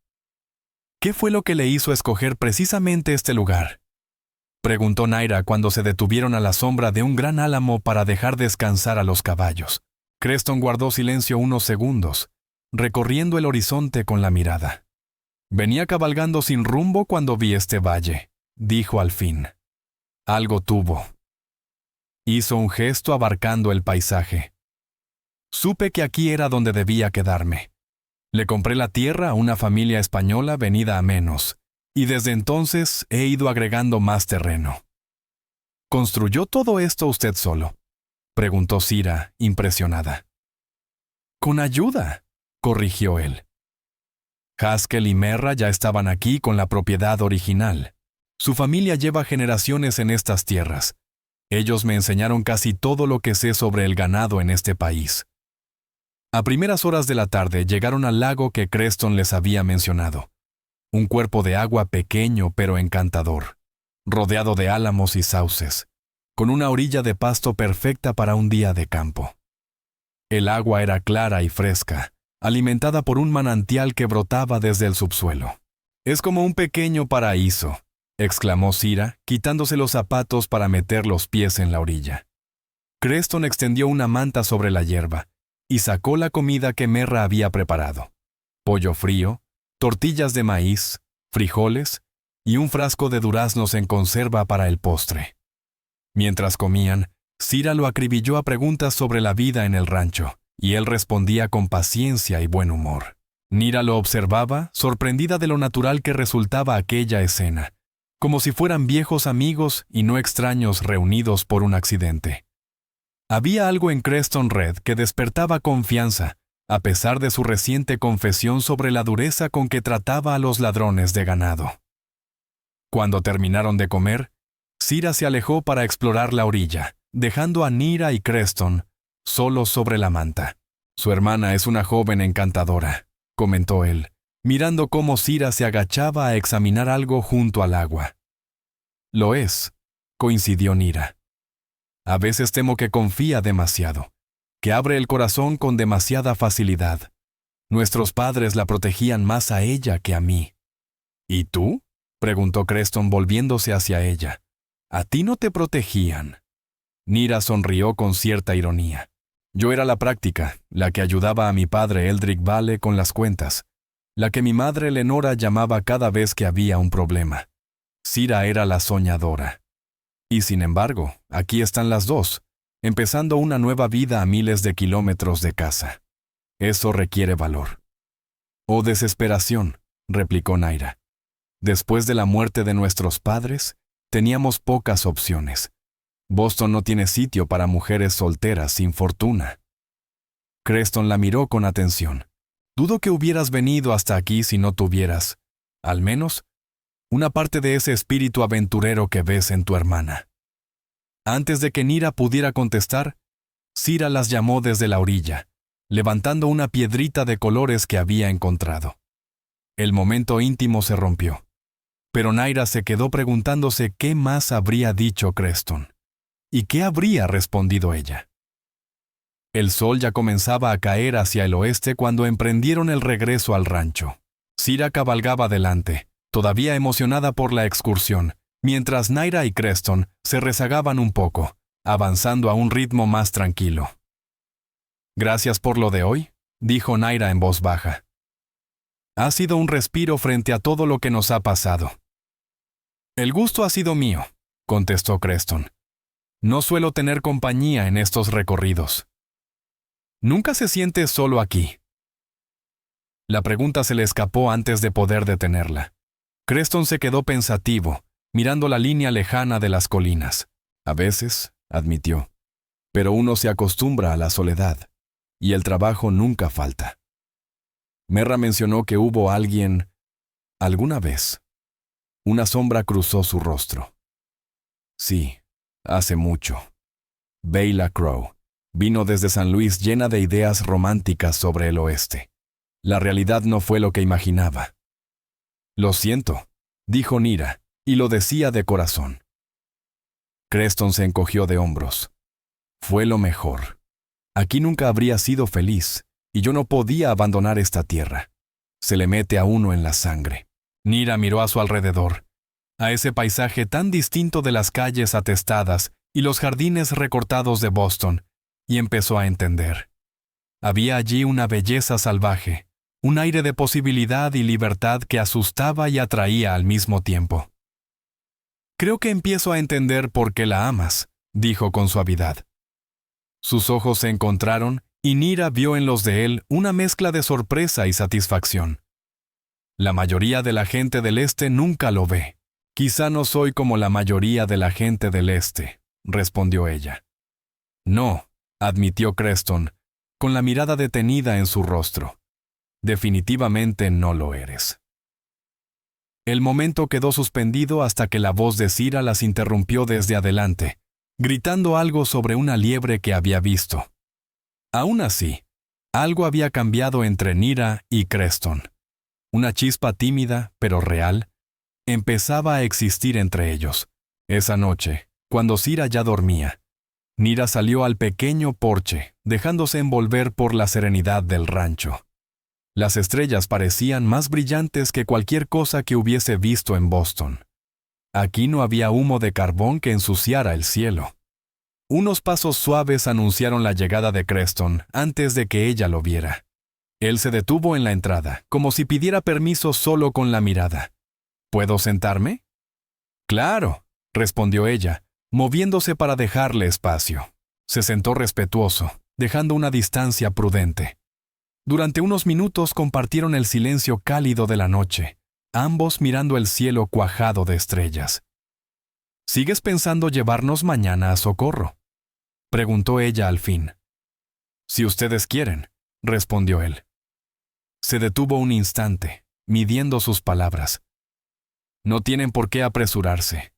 «¿Qué fue lo que le hizo escoger precisamente este lugar?», preguntó Naira cuando se detuvieron a la sombra de un gran álamo para dejar descansar a los caballos. Creston guardó silencio unos segundos, recorriendo el horizonte con la mirada. «Venía cabalgando sin rumbo cuando vi este valle», dijo al fin. «Algo tuvo». Hizo un gesto abarcando el paisaje. «Supe que aquí era donde debía quedarme. Le compré la tierra a una familia española venida a menos, y desde entonces he ido agregando más terreno». «¿Construyó todo esto usted solo?», preguntó Sira, impresionada. «Con ayuda», corrigió él. «Haskell y Merra ya estaban aquí con la propiedad original. Su familia lleva generaciones en estas tierras. Ellos me enseñaron casi todo lo que sé sobre el ganado en este país». A primeras horas de la tarde llegaron al lago que Creston les había mencionado. un cuerpo de agua pequeño pero encantador, rodeado de álamos y sauces, con una orilla de pasto perfecta para un día de campo. El agua era clara y fresca, alimentada por un manantial que brotaba desde el subsuelo. «Es como un pequeño paraíso», exclamó Cira, quitándose los zapatos para meter los pies en la orilla. Creston extendió una manta sobre la hierba y sacó la comida que Merra había preparado: pollo frío, tortillas de maíz, frijoles y un frasco de duraznos en conserva para el postre. Mientras comían, Cira lo acribilló a preguntas sobre la vida en el rancho, y él respondía con paciencia y buen humor. Nira lo observaba, sorprendida de lo natural que resultaba aquella escena, como si fueran viejos amigos y no extraños reunidos por un accidente. Había algo en Creston Red que despertaba confianza, a pesar de su reciente confesión sobre la dureza con que trataba a los ladrones de ganado. Cuando terminaron de comer, Cira se alejó para explorar la orilla, dejando a Nira y Creston solos sobre la manta. «Su hermana es una joven encantadora», comentó él, mirando cómo Cira se agachaba a examinar algo junto al agua. «Lo es», coincidió Nira. «A veces temo que confía demasiado, que abre el corazón con demasiada facilidad. Nuestros padres la protegían más a ella que a mí». «¿Y tú?», preguntó Creston volviéndose hacia ella. «¿A ti no te protegían?». Nira sonrió con cierta ironía. «Yo era la práctica, la que ayudaba a mi padre Eldrick Vale con las cuentas, la que mi madre Lenora llamaba cada vez que había un problema. Cira era la soñadora. Y sin embargo, aquí están las dos, empezando una nueva vida a miles de kilómetros de casa. Eso requiere valor». «O desesperación», replicó Naira. «Después de la muerte de nuestros padres, teníamos pocas opciones. Boston no tiene sitio para mujeres solteras sin fortuna». Creston la miró con atención. «Dudo que hubieras venido hasta aquí si no tuvieras, al menos, una parte de ese espíritu aventurero que ves en tu hermana». Antes de que Nira pudiera contestar, Cira las llamó desde la orilla, levantando una piedrita de colores que había encontrado. El momento íntimo se rompió, pero Naira se quedó preguntándose qué más habría dicho Creston. ¿Y qué habría respondido ella? El sol ya comenzaba a caer hacia el oeste cuando emprendieron el regreso al rancho. Cira cabalgaba delante, todavía emocionada por la excursión, mientras Naira y Creston se rezagaban un poco, avanzando a un ritmo más tranquilo. «Gracias por lo de hoy», dijo Naira en voz baja. «Ha sido un respiro frente a todo lo que nos ha pasado». «El gusto ha sido mío», contestó Creston. «No suelo tener compañía en estos recorridos». «¿Nunca se siente solo aquí?». La pregunta se le escapó antes de poder detenerla. Creston se quedó pensativo, mirando la línea lejana de las colinas. «A veces», admitió, «pero uno se acostumbra a la soledad, y el trabajo nunca falta». Merra mencionó que hubo alguien, alguna vez. Una sombra cruzó su rostro. «Sí, hace mucho. Bela Crow vino desde San Luis llena de ideas románticas sobre el oeste. La realidad no fue lo que imaginaba». «Lo siento», dijo Nira, y lo decía de corazón. Creston se encogió de hombros. «Fue lo mejor. Aquí nunca habría sido feliz, y yo no podía abandonar esta tierra. Se le mete a uno en la sangre». Nira miró a su alrededor, a ese paisaje tan distinto de las calles atestadas y los jardines recortados de Boston, y empezó a entender. Había allí una belleza salvaje, un aire de posibilidad y libertad que asustaba y atraía al mismo tiempo. «Creo que empiezo a entender por qué la amas», dijo con suavidad. Sus ojos se encontraron y Nira vio en los de él una mezcla de sorpresa y satisfacción. «La mayoría de la gente del este nunca lo ve. Quizá no soy como la mayoría de la gente del este», respondió ella. «No», admitió Creston, con la mirada detenida en su rostro. «Definitivamente no lo eres». El momento quedó suspendido hasta que la voz de Cira las interrumpió desde adelante, gritando algo sobre una liebre que había visto. Aún así, algo había cambiado entre Nira y Creston. Una chispa tímida, pero real, empezaba a existir entre ellos. Esa noche, cuando Cira ya dormía, Nira salió al pequeño porche, dejándose envolver por la serenidad del rancho. Las estrellas parecían más brillantes que cualquier cosa que hubiese visto en Boston. Aquí no había humo de carbón que ensuciara el cielo. Unos pasos suaves anunciaron la llegada de Creston antes de que ella lo viera. Él se detuvo en la entrada, como si pidiera permiso solo con la mirada. ¿Puedo sentarme? Claro, respondió ella, moviéndose para dejarle espacio. Se sentó respetuoso, dejando una distancia prudente. Durante unos minutos compartieron el silencio cálido de la noche, ambos mirando el cielo cuajado de estrellas. ¿Sigues pensando llevarnos mañana a Socorro?, preguntó ella al fin. Si ustedes quieren, respondió él. Se detuvo un instante, midiendo sus palabras. No tienen por qué apresurarse,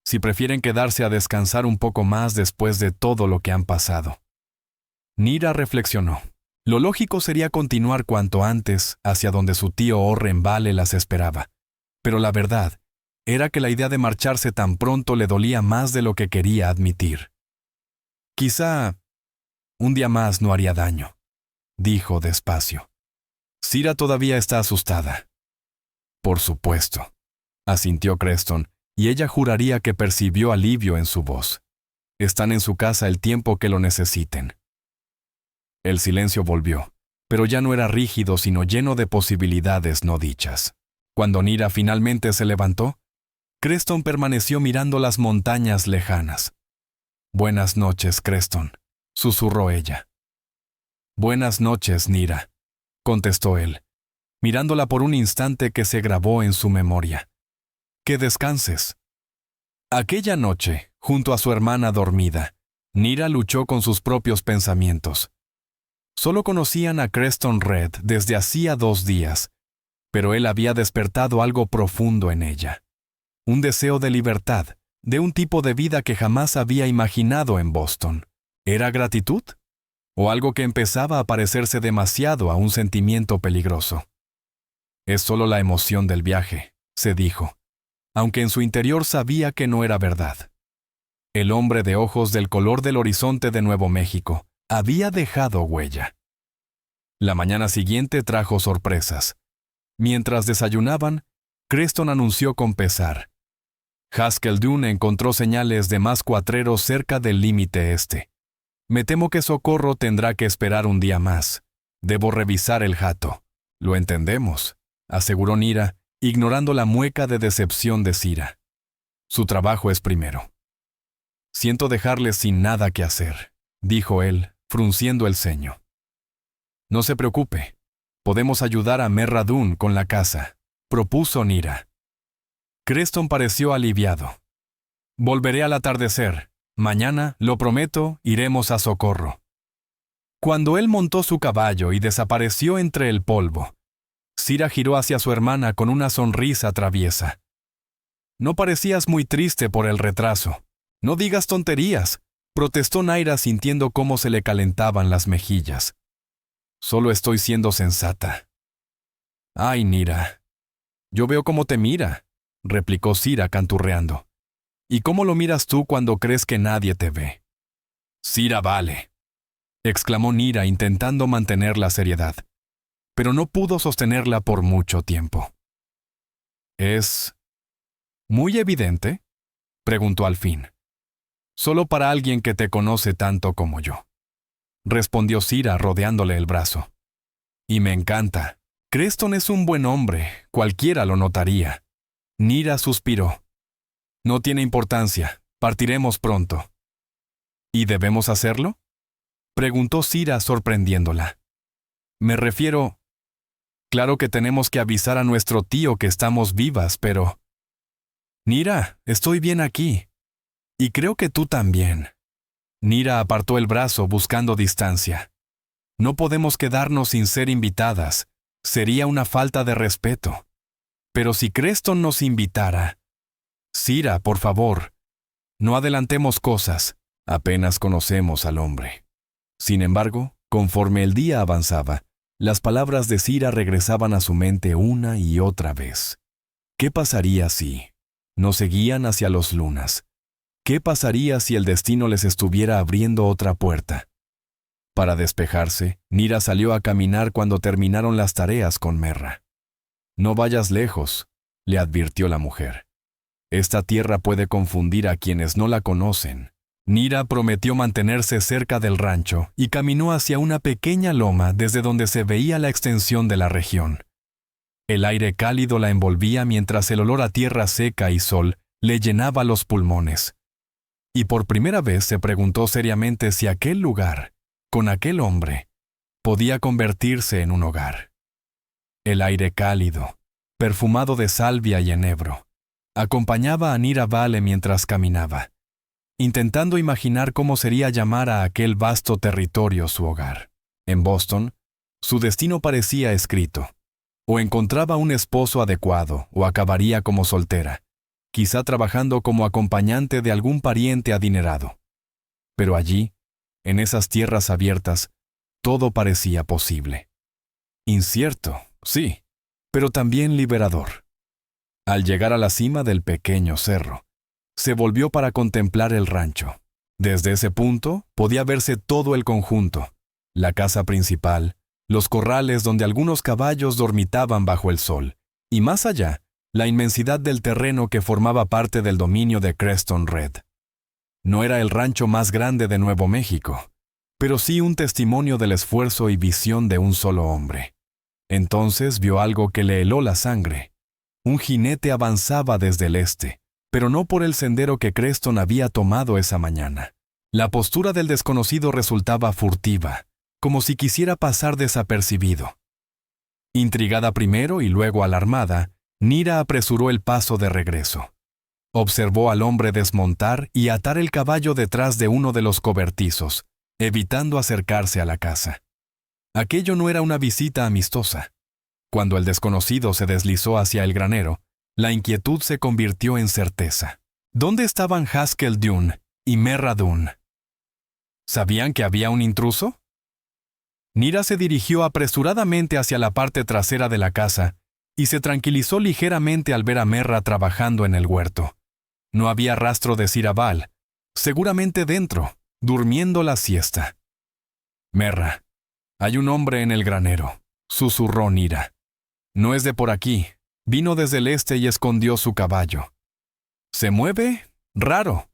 si prefieren quedarse a descansar un poco más después de todo lo que han pasado. Nira reflexionó. Lo lógico sería continuar cuanto antes hacia donde su tío Orren Vale las esperaba, pero la verdad era que la idea de marcharse tan pronto le dolía más de lo que quería admitir. Quizá un día más no haría daño, dijo despacio. Cira todavía está asustada. Por supuesto, asintió Creston, y ella juraría que percibió alivio en su voz. Están en su casa el tiempo que lo necesiten. El silencio volvió, pero ya no era rígido sino lleno de posibilidades no dichas. Cuando Nira finalmente se levantó, Creston permaneció mirando las montañas lejanas. Buenas noches, Creston, susurró ella. Buenas noches, Nira, contestó él, mirándola por un instante que se grabó en su memoria. Que descanses. Aquella noche, junto a su hermana dormida, Nira luchó con sus propios pensamientos. Solo conocían a Creston Red desde hacía 2 días, pero él había despertado algo profundo en ella. Un deseo de libertad, de un tipo de vida que jamás había imaginado en Boston. ¿Era gratitud? ¿O algo que empezaba a parecerse demasiado a un sentimiento peligroso? Es solo la emoción del viaje, se dijo, aunque en su interior sabía que no era verdad. El hombre de ojos del color del horizonte de Nuevo México había dejado huella. La mañana siguiente trajo sorpresas. Mientras desayunaban, Creston anunció con pesar. Haskell Dune encontró señales de más cuatreros cerca del límite este. Me temo que Socorro tendrá que esperar un día más. Debo revisar el jato. Lo entendemos, aseguró Nira, ignorando la mueca de decepción de Cira. Su trabajo es primero. Siento dejarles sin nada que hacer, dijo él, frunciendo el ceño. No se preocupe. Podemos ayudar a Merra Dune con la casa, propuso Nira. Creston pareció aliviado. Volveré al atardecer. Mañana, lo prometo, iremos a Socorro. Cuando él montó su caballo y desapareció entre el polvo, Cira giró hacia su hermana con una sonrisa traviesa. No parecías muy triste por el retraso. No digas tonterías, protestó Naira sintiendo cómo se le calentaban las mejillas. Solo estoy siendo sensata. Ay, Nira. Yo veo cómo te mira, replicó Cira canturreando. ¿Y cómo lo miras tú cuando crees que nadie te ve? Cira Vale, exclamó Nira intentando mantener la seriedad, pero no pudo sostenerla por mucho tiempo. ¿Es muy evidente?, preguntó al fin. Solo para alguien que te conoce tanto como yo, respondió Cira rodeándole el brazo. Y me encanta. Creston es un buen hombre, cualquiera lo notaría. Nira suspiró. No tiene importancia, partiremos pronto. ¿Y debemos hacerlo?, preguntó Cira sorprendiéndola. Me refiero... Claro que tenemos que avisar a nuestro tío que estamos vivas, pero... Nira, estoy bien aquí. Y creo que tú también. Nira apartó el brazo buscando distancia. No podemos quedarnos sin ser invitadas. Sería una falta de respeto. Pero si Creston nos invitara... Cira, por favor, no adelantemos cosas. Apenas conocemos al hombre. Sin embargo, conforme el día avanzaba, Las palabras de Cira regresaban a su mente una y otra vez. ¿Qué pasaría si no seguían hacia los lunas? ¿Qué pasaría si el destino les estuviera abriendo otra puerta? Para despejarse, Nira salió a caminar cuando terminaron las tareas con Merra. «No vayas lejos», le advirtió la mujer. «Esta tierra puede confundir a quienes no la conocen». Nira prometió mantenerse cerca del rancho y caminó hacia una pequeña loma desde donde se veía la extensión de la región. El aire cálido la envolvía mientras el olor a tierra seca y sol le llenaba los pulmones. Y por primera vez se preguntó seriamente si aquel lugar, con aquel hombre, podía convertirse en un hogar. El aire cálido, perfumado de salvia y enebro, acompañaba a Nira Vale mientras caminaba, intentando imaginar cómo sería llamar a aquel vasto territorio su hogar. En Boston, su destino parecía escrito. O encontraba un esposo adecuado o acabaría como soltera, quizá trabajando como acompañante de algún pariente adinerado. Pero allí, en esas tierras abiertas, todo parecía posible. Incierto, sí, pero también liberador. Al llegar a la cima del pequeño cerro, se volvió para contemplar el rancho. Desde ese punto podía verse todo el conjunto, la casa principal, los corrales donde algunos caballos dormitaban bajo el sol, y más allá, la inmensidad del terreno que formaba parte del dominio de Creston Red. No era el rancho más grande de Nuevo México, pero sí un testimonio del esfuerzo y visión de un solo hombre. Entonces vio algo que le heló la sangre. Un jinete avanzaba desde el este, pero no por el sendero que Creston había tomado esa mañana. La postura del desconocido resultaba furtiva, como si quisiera pasar desapercibido. Intrigada primero y luego alarmada, Nira apresuró el paso de regreso. Observó al hombre desmontar y atar el caballo detrás de uno de los cobertizos, evitando acercarse a la casa. Aquello no era una visita amistosa. Cuando el desconocido se deslizó hacia el granero, la inquietud se convirtió en certeza. ¿Dónde estaban Haskell Dune y Merra Dune? ¿Sabían que había un intruso? Nira se dirigió apresuradamente hacia la parte trasera de la casa y se tranquilizó ligeramente al ver a Merra trabajando en el huerto. No había rastro de Cira Vale, seguramente dentro, durmiendo la siesta. «Merra, hay un hombre en el granero», susurró Nira. «No es de por aquí, vino desde el este y escondió su caballo. ¿Se mueve? Raro».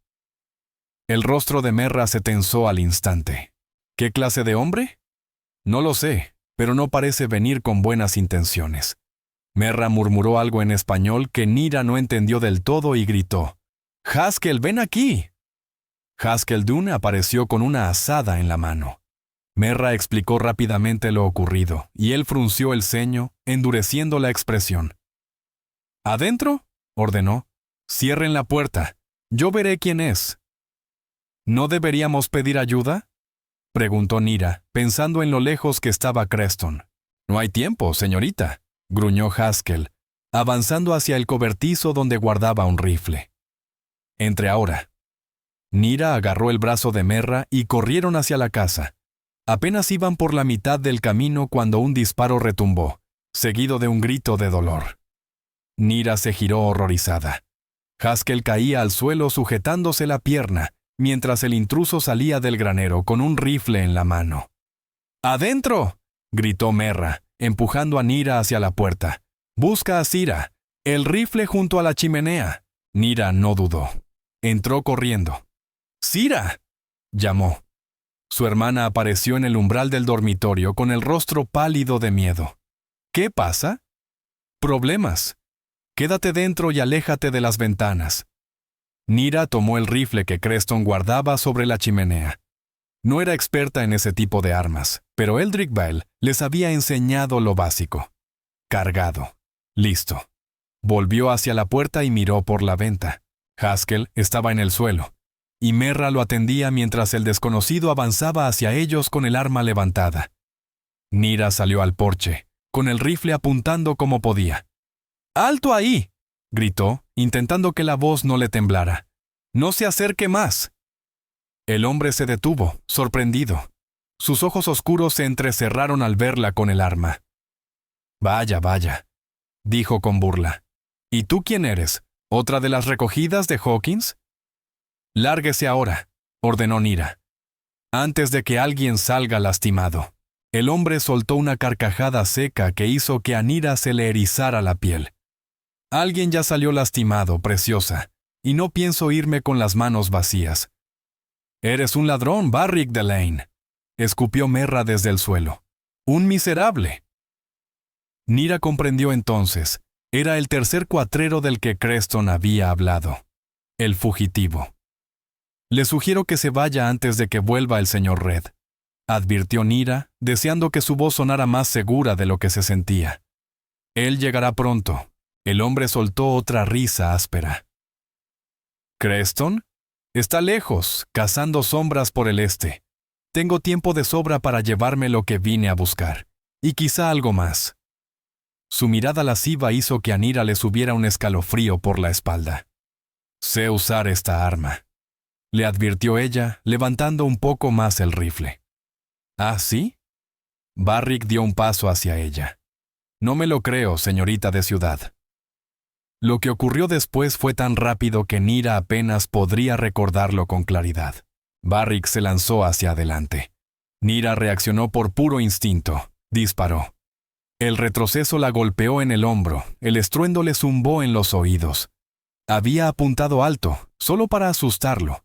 El rostro de Merra se tensó al instante. «¿Qué clase de hombre? No lo sé, pero no parece venir con buenas intenciones». Merra murmuró algo en español que Nira no entendió del todo y gritó: «¡Haskell, ven aquí!». Haskell Dune apareció con una azada en la mano. Merra explicó rápidamente lo ocurrido, y él frunció el ceño, endureciendo la expresión. «¿Adentro?», ordenó. «Cierren la puerta. Yo veré quién es». «¿No deberíamos pedir ayuda?», preguntó Nira, pensando en lo lejos que estaba Creston. «No hay tiempo, señorita», gruñó Haskell, avanzando hacia el cobertizo donde guardaba un rifle. «Entre ahora». Nira agarró el brazo de Merra y corrieron hacia la casa. Apenas iban por la mitad del camino cuando un disparo retumbó, seguido de un grito de dolor. Nira se giró horrorizada. Haskell caía al suelo sujetándose la pierna, mientras el intruso salía del granero con un rifle en la mano. «¡Adentro!», gritó Merra, empujando a Nira hacia la puerta. «Busca a Cira. El rifle junto a la chimenea». Nira no dudó. Entró corriendo. «¡Cira!», llamó. Su hermana apareció en el umbral del dormitorio con el rostro pálido de miedo. «¿Qué pasa?». «Problemas. Quédate dentro y aléjate de las ventanas». Nira tomó el rifle que Creston guardaba sobre la chimenea. No era experta en ese tipo de armas, pero Eldrick Bell les había enseñado lo básico. Cargado. Listo. Volvió hacia la puerta y miró por la venta. Haskell estaba en el suelo, y Merra lo atendía mientras el desconocido avanzaba hacia ellos con el arma levantada. Nira salió al porche, con el rifle apuntando como podía. «¡Alto ahí!», gritó, intentando que la voz no le temblara. «¡No se acerque más!». El hombre se detuvo, sorprendido. Sus ojos oscuros se entrecerraron al verla con el arma. «Vaya, vaya», dijo con burla. «¿Y tú quién eres? ¿Otra de las recogidas de Hawkins?» «Lárguese ahora», ordenó Nira, antes de que alguien salga lastimado. El hombre soltó una carcajada seca que hizo que a Nira se le erizara la piel. «Alguien ya salió lastimado, preciosa, y no pienso irme con las manos vacías». «Eres un ladrón, Barrick Delane», escupió Merra desde el suelo. «Un miserable». Nira comprendió entonces. Era el tercer cuatrero del que Creston había hablado. El fugitivo. «Le sugiero que se vaya antes de que vuelva el señor Red», advirtió Nira, deseando que su voz sonara más segura de lo que se sentía. «Él llegará pronto». El hombre soltó otra risa áspera. «¿Creston? Está lejos, cazando sombras por el este. Tengo tiempo de sobra para llevarme lo que vine a buscar, y quizá algo más». Su mirada lasciva hizo que a Nira le subiera un escalofrío por la espalda. «Sé usar esta arma», le advirtió ella, levantando un poco más el rifle. «¿Ah, sí?» Barrick dio un paso hacia ella. «No me lo creo, señorita de ciudad». Lo que ocurrió después fue tan rápido que Nira apenas podría recordarlo con claridad. Barrick se lanzó hacia adelante. Nira reaccionó por puro instinto. Disparó. El retroceso la golpeó en el hombro, el estruendo le zumbó en los oídos. Había apuntado alto, solo para asustarlo.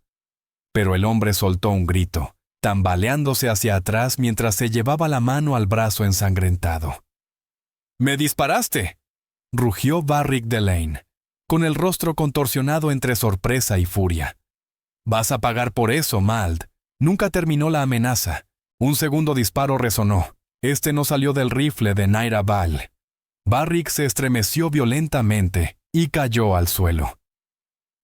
Pero el hombre soltó un grito, tambaleándose hacia atrás mientras se llevaba la mano al brazo ensangrentado. «¡Me disparaste!», rugió Barrick Delane, con el rostro contorsionado entre sorpresa y furia. «Vas a pagar por eso, Mald». Nunca terminó la amenaza. Un segundo disparo resonó. Este no salió del rifle de Nira Val. Barrick se estremeció violentamente y cayó al suelo.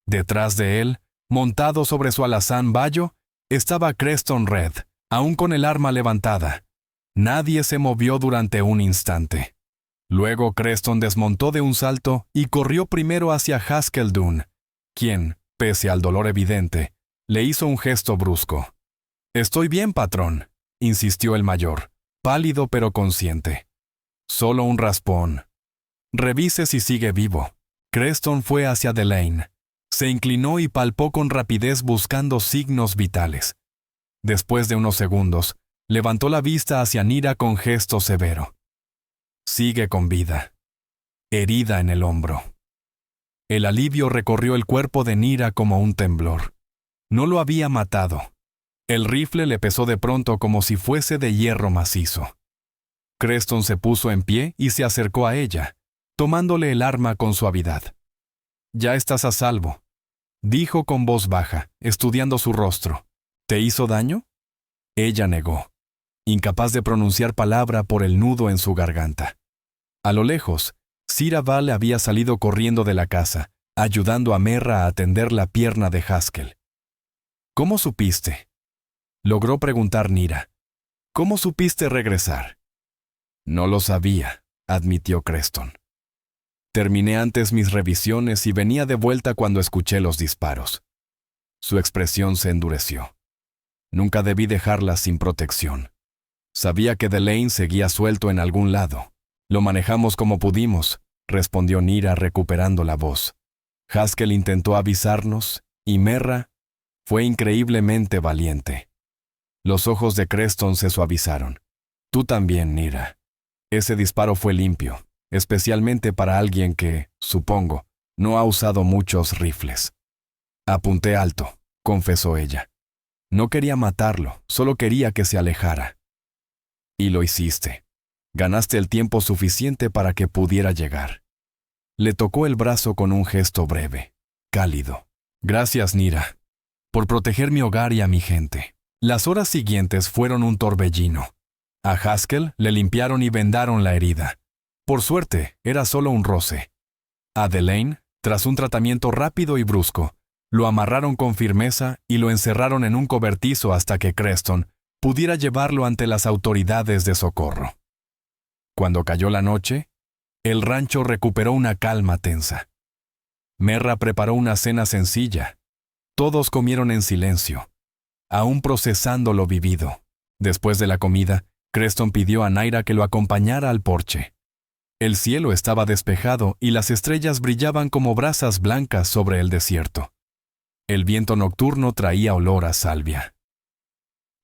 Detrás de él, montado sobre su alazán bayo, estaba Creston Red, aún con el arma levantada. Nadie se movió durante un instante. Luego Creston desmontó de un salto y corrió primero hacia Haskell Dunn, quien, pese al dolor evidente, le hizo un gesto brusco. «Estoy bien, patrón», insistió el mayor, pálido pero consciente. «Solo un raspón. Revise si sigue vivo». Creston fue hacia Delane. Se inclinó y palpó con rapidez buscando signos vitales. Después de unos segundos, levantó la vista hacia Nira con gesto severo. «Sigue con vida. Herida en el hombro». El alivio recorrió el cuerpo de Nira como un temblor. No lo había matado. El rifle le pesó de pronto como si fuese de hierro macizo. Creston se puso en pie y se acercó a ella, tomándole el arma con suavidad. «Ya estás a salvo», dijo con voz baja, estudiando su rostro. «¿Te hizo daño?» Ella negó, incapaz de pronunciar palabra por el nudo en su garganta. A lo lejos, Sira Val había salido corriendo de la casa, ayudando a Merra a atender la pierna de Haskell. «¿Cómo supiste?», logró preguntar Nira. «¿Cómo supiste regresar?» «No lo sabía», admitió Creston. «Terminé antes mis revisiones y venía de vuelta cuando escuché los disparos». Su expresión se endureció. «Nunca debí dejarla sin protección. Sabía que Delane seguía suelto en algún lado. Lo manejamos como pudimos», respondió Nira recuperando la voz. «Haskell intentó avisarnos y Merra fue increíblemente valiente». Los ojos de Creston se suavizaron. «Tú también, Nira. Ese disparo fue limpio, especialmente para alguien que, supongo, no ha usado muchos rifles». «Apunté alto», confesó ella. «No quería matarlo, solo quería que se alejara». «Y lo hiciste. Ganaste el tiempo suficiente para que pudiera llegar». Le tocó el brazo con un gesto breve, cálido. «Gracias, Nira, por proteger mi hogar y a mi gente». Las horas siguientes fueron un torbellino. A Haskell le limpiaron y vendaron la herida. Por suerte, era solo un roce. A Delane, tras un tratamiento rápido y brusco, lo amarraron con firmeza y lo encerraron en un cobertizo hasta que Creston pudiera llevarlo ante las autoridades de socorro. Cuando cayó la noche, el rancho recuperó una calma tensa. Merra preparó una cena sencilla. Todos comieron en silencio, aún procesando lo vivido. Después de la comida, Creston pidió a Naira que lo acompañara al porche. El cielo estaba despejado y las estrellas brillaban como brasas blancas sobre el desierto. El viento nocturno traía olor a salvia.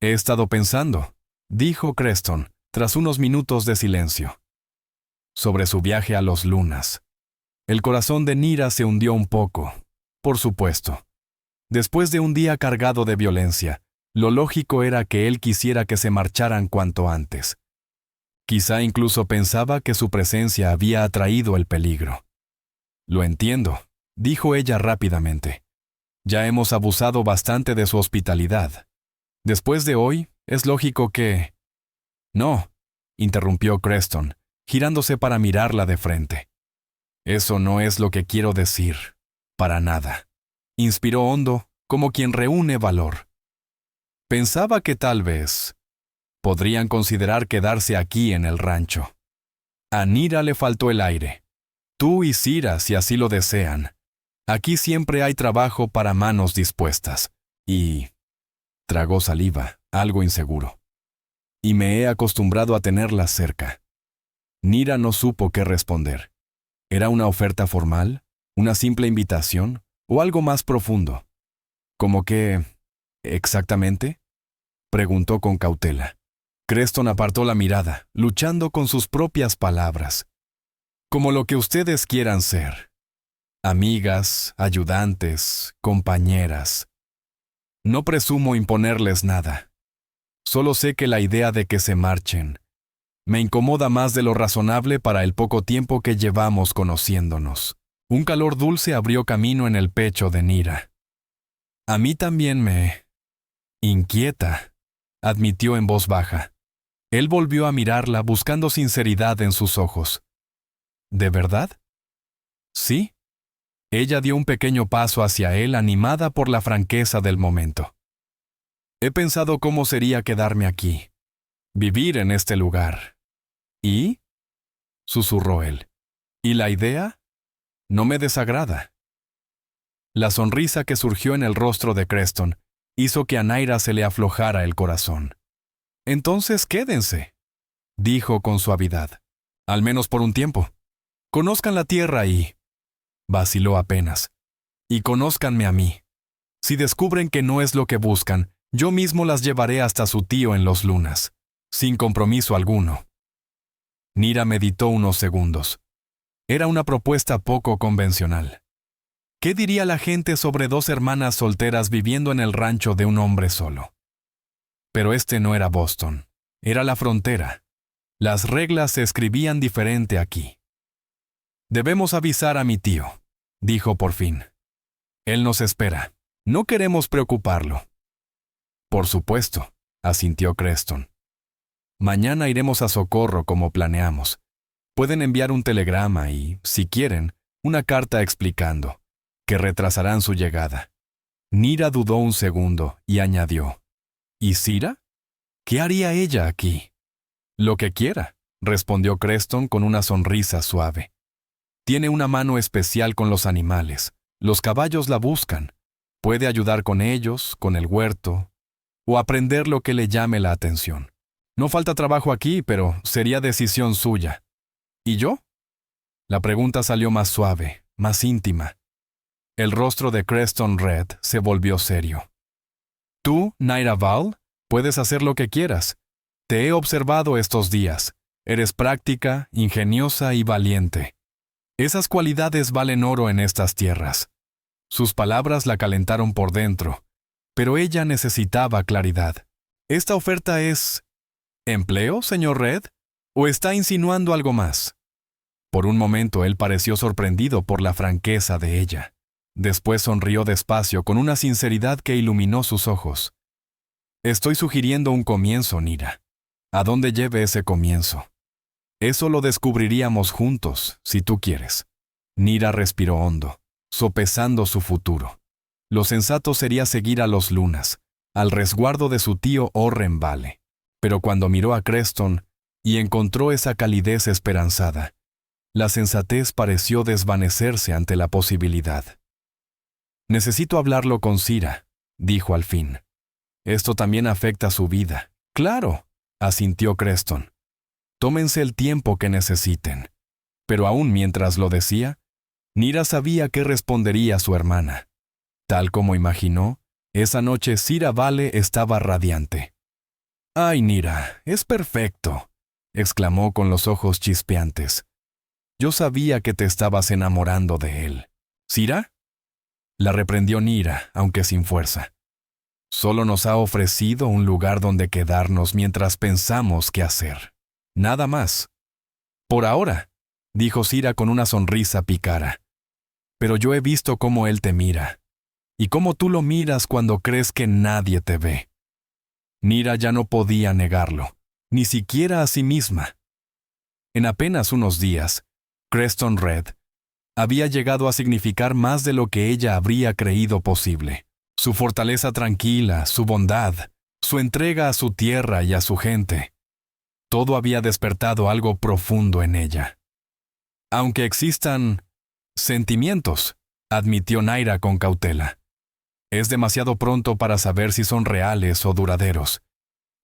«He estado pensando», dijo Creston, tras unos minutos de silencio, sobre su viaje a los lunas. El corazón de Nira se hundió un poco, por supuesto. Después de un día cargado de violencia, lo lógico era que él quisiera que se marcharan cuanto antes. Quizá incluso pensaba que su presencia había atraído el peligro. «Lo entiendo», dijo ella rápidamente. «Ya hemos abusado bastante de su hospitalidad. Después de hoy, es lógico que...» «No», interrumpió Creston, girándose para mirarla de frente. «Eso no es lo que quiero decir. Para nada». Inspiró hondo, como quien reúne valor. Pensaba que tal vez podrían considerar quedarse aquí en el rancho. A Nira le faltó el aire. Tú y Sira, si así lo desean. Aquí siempre hay trabajo para manos dispuestas. Y... tragó saliva, algo inseguro. Y me he acostumbrado a tenerlas cerca. Nira no supo qué responder. ¿Era una oferta formal? ¿Una simple invitación? ¿O algo más profundo? ¿Cómo que... exactamente?, preguntó con cautela. Creston apartó la mirada, luchando con sus propias palabras. Como lo que ustedes quieran ser. Amigas, ayudantes, compañeras. No presumo imponerles nada. Solo sé que la idea de que se marchen me incomoda más de lo razonable para el poco tiempo que llevamos conociéndonos. Un calor dulce abrió camino en el pecho de Nira. A mí también me inquieta, admitió en voz baja. Él volvió a mirarla buscando sinceridad en sus ojos. ¿De verdad? Sí. Ella dio un pequeño paso hacia él animada por la franqueza del momento. He pensado cómo sería quedarme aquí, vivir en este lugar. ¿Y? Susurró él. ¿Y la idea? No me desagrada. La sonrisa que surgió en el rostro de Creston hizo que a Naira se le aflojara el corazón. Entonces quédense, dijo con suavidad. Al menos por un tiempo. Conozcan la tierra y... vaciló apenas. Y conózcanme a mí. Si descubren que no es lo que buscan, yo mismo las llevaré hasta su tío en los lunas, sin compromiso alguno. Nira meditó unos segundos. Era una propuesta poco convencional. ¿Qué diría la gente sobre dos hermanas solteras viviendo en el rancho de un hombre solo? Pero este no era Boston, era la frontera. Las reglas se escribían diferente aquí. Debemos avisar a mi tío, dijo por fin. Él nos espera. No queremos preocuparlo. Por supuesto, asintió Creston. Mañana iremos a Socorro como planeamos. Pueden enviar un telegrama y, si quieren, una carta explicando que retrasarán su llegada. Nira dudó un segundo y añadió. ¿Y Sira? ¿Qué haría ella aquí? Lo que quiera, respondió Creston con una sonrisa suave. Tiene una mano especial con los animales. Los caballos la buscan. Puede ayudar con ellos, con el huerto, o aprender lo que le llame la atención. No falta trabajo aquí, pero sería decisión suya. ¿Y yo? La pregunta salió más suave, más íntima. El rostro de Creston Red se volvió serio. Tú, Naira Val, puedes hacer lo que quieras. Te he observado estos días. Eres práctica, ingeniosa y valiente. Esas cualidades valen oro en estas tierras. Sus palabras la calentaron por dentro, pero ella necesitaba claridad. ¿Esta oferta es empleo, señor Red? ¿O está insinuando algo más? Por un momento él pareció sorprendido por la franqueza de ella. Después sonrió despacio con una sinceridad que iluminó sus ojos. Estoy sugiriendo un comienzo, Nira. ¿A dónde lleve ese comienzo? Eso lo descubriríamos juntos, si tú quieres. Nira respiró hondo, sopesando su futuro. Lo sensato sería seguir a los lunas, al resguardo de su tío Orren Vale. Pero cuando miró a Creston y encontró esa calidez esperanzada, la sensatez pareció desvanecerse ante la posibilidad. Necesito hablarlo con Sira, dijo al fin. Esto también afecta su vida, Claro, asintió Creston. Tómense el tiempo que necesiten. Pero aún mientras lo decía, Nira sabía qué respondería su hermana. Tal como imaginó, esa noche Sira Vale estaba radiante. «¡Ay, Nira, es perfecto!», exclamó con los ojos chispeantes. «Yo sabía que te estabas enamorando de él». «¿Sira?», la reprendió Nira, aunque sin fuerza. «Solo nos ha ofrecido un lugar donde quedarnos mientras pensamos qué hacer. Nada más». «Por ahora», dijo Sira con una sonrisa pícara. «Pero yo he visto cómo él te mira, y cómo tú lo miras cuando crees que nadie te ve». Nira ya no podía negarlo, ni siquiera a sí misma. En apenas unos días, Creston Red había llegado a significar más de lo que ella habría creído posible. Su fortaleza tranquila, su bondad, su entrega a su tierra y a su gente. Todo había despertado algo profundo en ella. «Aunque existan sentimientos», admitió Naira con cautela, «es demasiado pronto para saber si son reales o duraderos.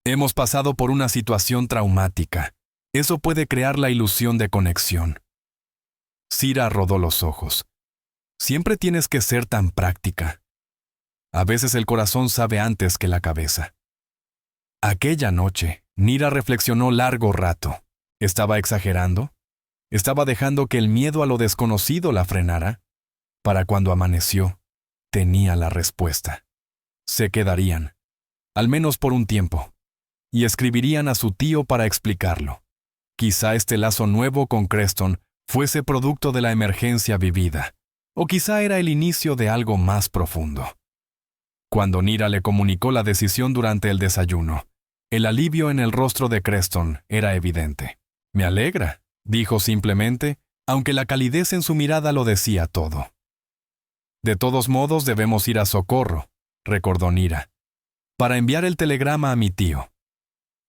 Hemos pasado por una situación traumática. Eso puede crear la ilusión de conexión». Sira rodó los ojos. «Siempre tienes que ser tan práctica. A veces el corazón sabe antes que la cabeza». Aquella noche, Nira reflexionó largo rato. ¿Estaba exagerando? ¿Estaba dejando que el miedo a lo desconocido la frenara? Para cuando amaneció, tenía la respuesta. Se quedarían, al menos por un tiempo, y escribirían a su tío para explicarlo. Quizá este lazo nuevo con Creston fuese producto de la emergencia vivida, o quizá era el inicio de algo más profundo. Cuando Nira le comunicó la decisión durante el desayuno, el alivio en el rostro de Creston era evidente. «Me alegra», dijo simplemente, aunque la calidez en su mirada lo decía todo. «De todos modos debemos ir a Socorro», recordó Nira, «para enviar el telegrama a mi tío.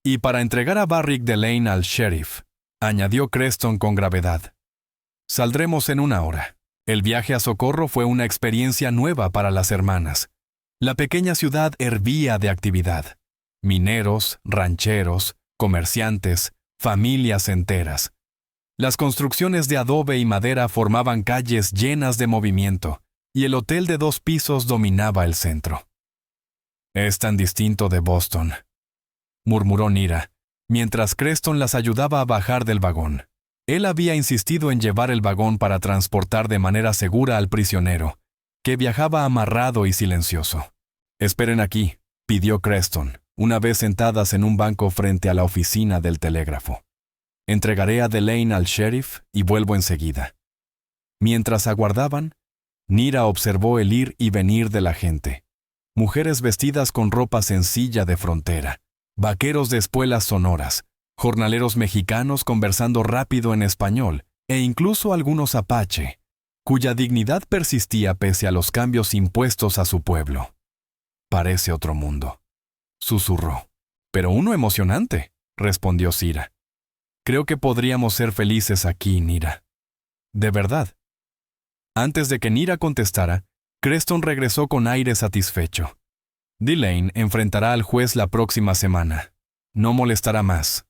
Y para entregar a Barrick Delane al sheriff», añadió Creston con gravedad. «Saldremos en 1 hora». El viaje a Socorro fue una experiencia nueva para las hermanas. La pequeña ciudad hervía de actividad. Mineros, rancheros, comerciantes, familias enteras. Las construcciones de adobe y madera formaban calles llenas de movimiento, y el hotel de 2 pisos dominaba el centro. «Es tan distinto de Boston», murmuró Nira, mientras Creston las ayudaba a bajar del vagón. Él había insistido en llevar el vagón para transportar de manera segura al prisionero, que viajaba amarrado y silencioso. «Esperen aquí», pidió Creston, una vez sentadas en un banco frente a la oficina del telégrafo. «Entregaré a Delane al sheriff y vuelvo enseguida». Mientras aguardaban, Nira observó el ir y venir de la gente. Mujeres vestidas con ropa sencilla de frontera, vaqueros de espuelas sonoras, jornaleros mexicanos conversando rápido en español, e incluso algunos apache, cuya dignidad persistía pese a los cambios impuestos a su pueblo. «Parece otro mundo», susurró. «Pero uno emocionante», respondió Sira. «Creo que podríamos ser felices aquí, Nira. De verdad». Antes de que Nira contestara, Creston regresó con aire satisfecho. «Delane enfrentará al juez la próxima semana. No molestará más».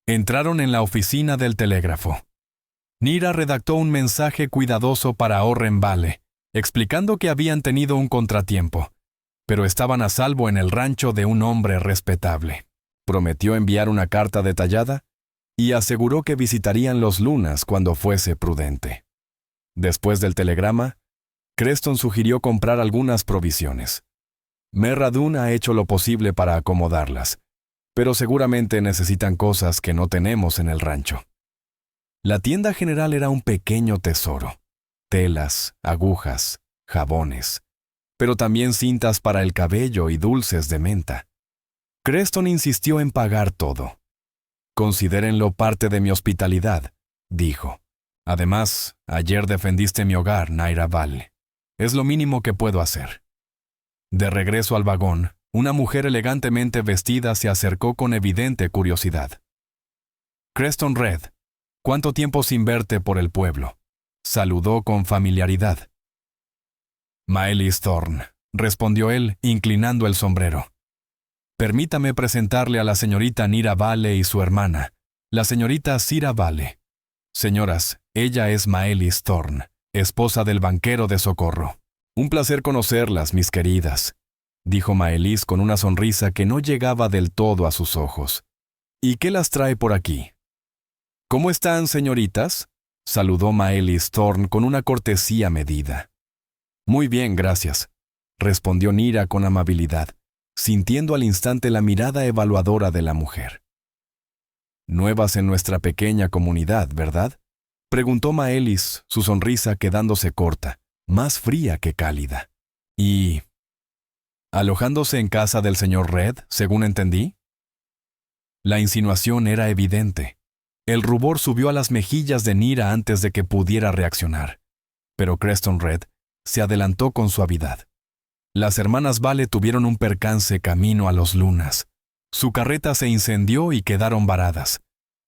Entraron en la oficina del telégrafo. Nira redactó un mensaje cuidadoso para Orren Vale, explicando que habían tenido un contratiempo, pero estaban a salvo en el rancho de un hombre respetable. Prometió enviar una carta detallada y aseguró que visitarían los Lunas cuando fuese prudente. Después del telegrama, Creston sugirió comprar algunas provisiones. Merra Dune ha hecho lo posible para acomodarlas, pero seguramente necesitan cosas que no tenemos en el rancho. La tienda general era un pequeño tesoro. Telas, agujas, jabones, pero también cintas para el cabello y dulces de menta. Creston insistió en pagar todo. «Considérenlo parte de mi hospitalidad», dijo. «Además, ayer defendiste mi hogar, Naira Vale. Es lo mínimo que puedo hacer». De regreso al vagón, una mujer elegantemente vestida se acercó con evidente curiosidad. «Creston Red, ¿cuánto tiempo sin verte por el pueblo?», saludó con familiaridad. «Maelis Thorne», respondió él, inclinando el sombrero. Permítame presentarle a la señorita Nira Vale y su hermana, la señorita Cira Vale. Señoras, ella es Maelis Thorne, esposa del banquero de Socorro. Un placer conocerlas, mis queridas, dijo Maelis con una sonrisa que no llegaba del todo a sus ojos. ¿Y qué las trae por aquí? ¿Cómo están, señoritas?, saludó Maelis Thorne con una cortesía medida. Muy bien, gracias, respondió Nira con amabilidad, sintiendo al instante la mirada evaluadora de la mujer. Nuevas en nuestra pequeña comunidad, ¿verdad?, preguntó Maelis, su sonrisa quedándose corta, más fría que cálida. ¿Y alojándose en casa del señor Red, según entendí? La insinuación era evidente. El rubor subió a las mejillas de Nira antes de que pudiera reaccionar, pero Creston Red se adelantó con suavidad. Las hermanas Vale tuvieron un percance camino a los Lunas. Su carreta se incendió y quedaron varadas.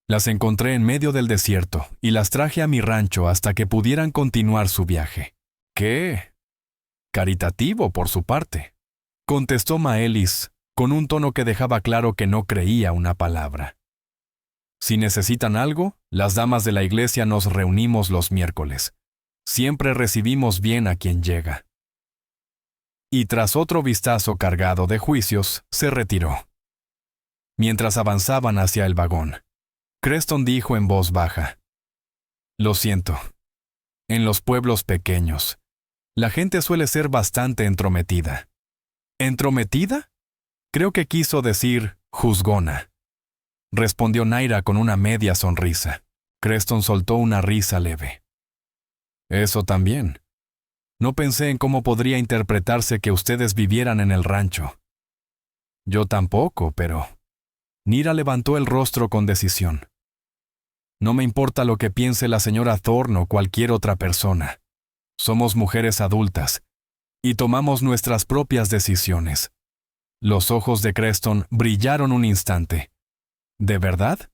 Las encontré en medio del desierto y las traje a mi rancho hasta que pudieran continuar su viaje. ¿Qué? Caritativo por su parte, contestó Maelis, con un tono que dejaba claro que no creía una palabra. Si necesitan algo, las damas de la iglesia nos reunimos los miércoles. Siempre recibimos bien a quien llega. Y tras otro vistazo cargado de juicios, se retiró. Mientras avanzaban hacia el vagón, Creston dijo en voz baja: Lo siento. En los pueblos pequeños, la gente suele ser bastante entrometida. ¿Entrometida? Creo que quiso decir juzgona, respondió Naira con una media sonrisa. Creston soltó una risa leve. Eso también. No pensé en cómo podría interpretarse que ustedes vivieran en el rancho. Yo tampoco, pero... Nira levantó el rostro con decisión. No me importa lo que piense la señora Thorne o cualquier otra persona. Somos mujeres adultas y tomamos nuestras propias decisiones. Los ojos de Creston brillaron un instante. ¿De verdad?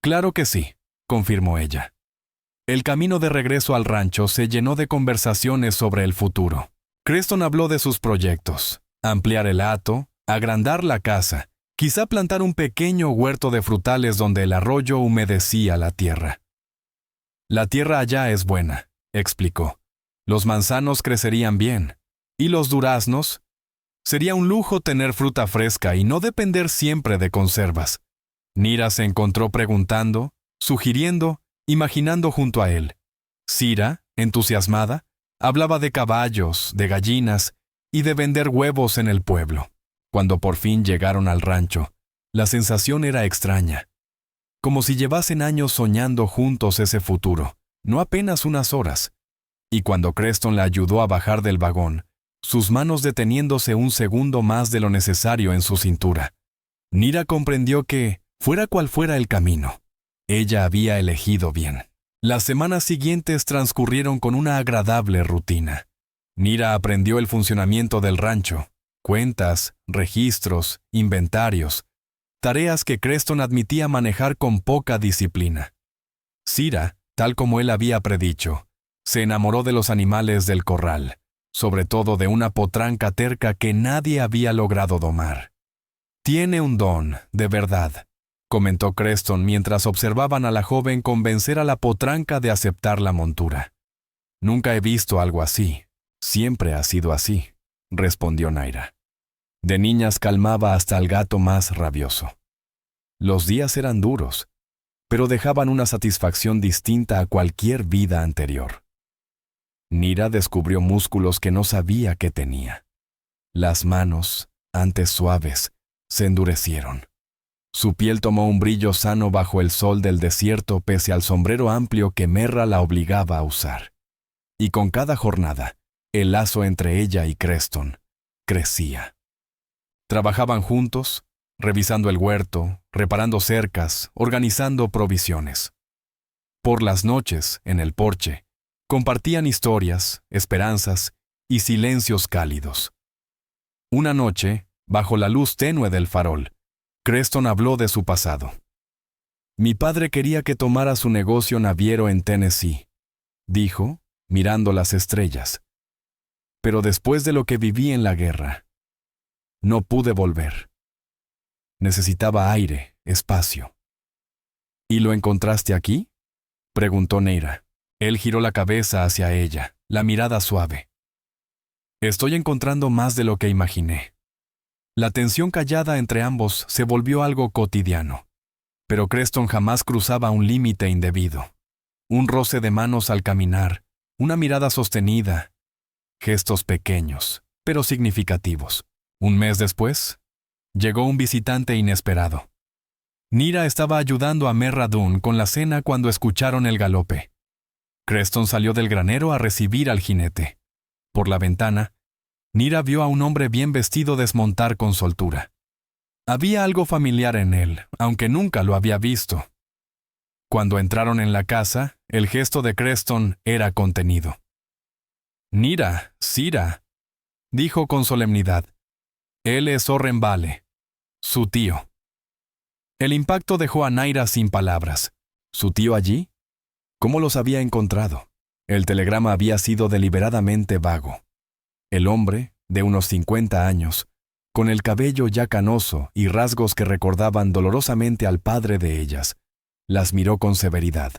Claro que sí, confirmó ella. El camino de regreso al rancho se llenó de conversaciones sobre el futuro. Creston habló de sus proyectos: ampliar el hato, agrandar la casa, quizá plantar un pequeño huerto de frutales donde el arroyo humedecía la tierra. La tierra allá es buena, explicó. Los manzanos crecerían bien. ¿Y los duraznos? Sería un lujo tener fruta fresca y no depender siempre de conservas. Nira se encontró preguntando, sugiriendo, imaginando junto a él. Cira, entusiasmada, hablaba de caballos, de gallinas y de vender huevos en el pueblo. Cuando por fin llegaron al rancho, la sensación era extraña. Como si llevasen años soñando juntos ese futuro, no apenas unas horas. Y cuando Creston la ayudó a bajar del vagón, sus manos deteniéndose un segundo más de lo necesario en su cintura, Nira comprendió que, fuera cual fuera el camino, ella había elegido bien. Las semanas siguientes transcurrieron con una agradable rutina. Nira aprendió el funcionamiento del rancho, cuentas, registros, inventarios, tareas que Creston admitía manejar con poca disciplina. Cira, tal como él había predicho, se enamoró de los animales del corral, sobre todo de una potranca terca que nadie había logrado domar. Tiene un don, de verdad, comentó Creston mientras observaban a la joven convencer a la potranca de aceptar la montura. Nunca he visto algo así. Siempre ha sido así, respondió Naira. De niñas calmaba hasta al gato más rabioso. Los días eran duros, pero dejaban una satisfacción distinta a cualquier vida anterior. Nira descubrió músculos que no sabía que tenía. Las manos, antes suaves, se endurecieron. Su piel tomó un brillo sano bajo el sol del desierto pese al sombrero amplio que Merra la obligaba a usar. Y con cada jornada, el lazo entre ella y Creston crecía. Trabajaban juntos, revisando el huerto, reparando cercas, organizando provisiones. Por las noches, en el porche, compartían historias, esperanzas y silencios cálidos. Una noche, bajo la luz tenue del farol, Creston habló de su pasado. Mi padre quería que tomara su negocio naviero en Tennessee, dijo, mirando las estrellas. Pero después de lo que viví en la guerra, no pude volver. Necesitaba aire, espacio. ¿Y lo encontraste aquí?, preguntó Neira. Él giró la cabeza hacia ella, la mirada suave. Estoy encontrando más de lo que imaginé. La tensión callada entre ambos se volvió algo cotidiano. Pero Creston jamás cruzaba un límite indebido. Un roce de manos al caminar, una mirada sostenida, gestos pequeños, pero significativos. Un mes después, llegó un visitante inesperado. Nira estaba ayudando a Merra Dún con la cena cuando escucharon el galope. Creston salió del granero a recibir al jinete. Por la ventana, Nira vio a un hombre bien vestido desmontar con soltura. Había algo familiar en él, aunque nunca lo había visto. Cuando entraron en la casa, el gesto de Creston era contenido. «Nira, Sira», dijo con solemnidad. «Él es Orren Vale, su tío». El impacto dejó a Naira sin palabras. ¿Su tío allí? ¿Cómo los había encontrado? El telegrama había sido deliberadamente vago. El hombre, de unos 50 años, con el cabello ya canoso y rasgos que recordaban dolorosamente al padre de ellas, las miró con severidad.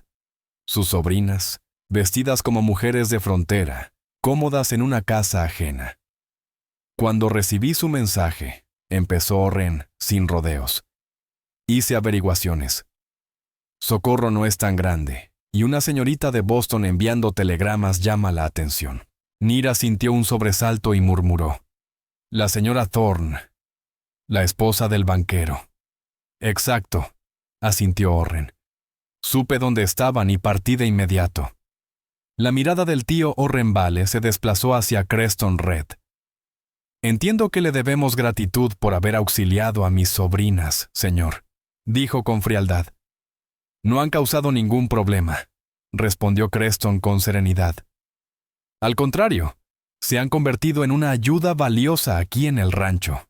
Sus sobrinas, vestidas como mujeres de frontera, cómodas en una casa ajena. Cuando recibí su mensaje, empezó Orren, sin rodeos. Hice averiguaciones. Socorro no es tan grande, y una señorita de Boston enviando telegramas llama la atención. Nira sintió un sobresalto y murmuró. La señora Thorne, la esposa del banquero. Exacto, asintió Orren. Supe dónde estaban y partí de inmediato. La mirada del tío Orren Vale se desplazó hacia Creston Red. Entiendo que le debemos gratitud por haber auxiliado a mis sobrinas, señor, dijo con frialdad. No han causado ningún problema, respondió Creston con serenidad. Al contrario, se han convertido en una ayuda valiosa aquí en el rancho.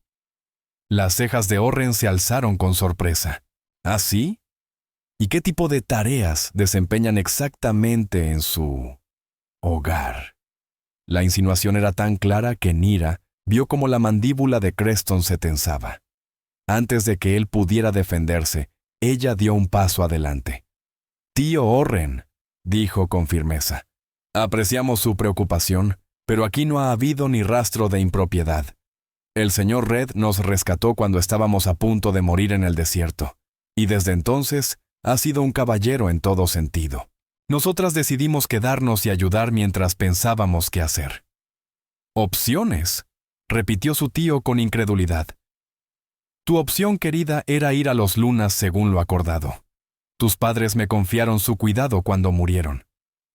Las cejas de Orren se alzaron con sorpresa. ¿Ah, sí? ¿Y qué tipo de tareas desempeñan exactamente en su hogar? La insinuación era tan clara que Nira vio cómo la mandíbula de Creston se tensaba. Antes de que él pudiera defenderse, ella dio un paso adelante. «Tío Orren», dijo con firmeza. «Apreciamos su preocupación, pero aquí no ha habido ni rastro de impropiedad. El señor Red nos rescató cuando estábamos a punto de morir en el desierto, y desde entonces ha sido un caballero en todo sentido. Nosotras decidimos quedarnos y ayudar mientras pensábamos qué hacer». «¿Opciones?», repitió su tío con incredulidad. «Tu opción, querida, era ir a los Lunas según lo acordado. Tus padres me confiaron su cuidado cuando murieron.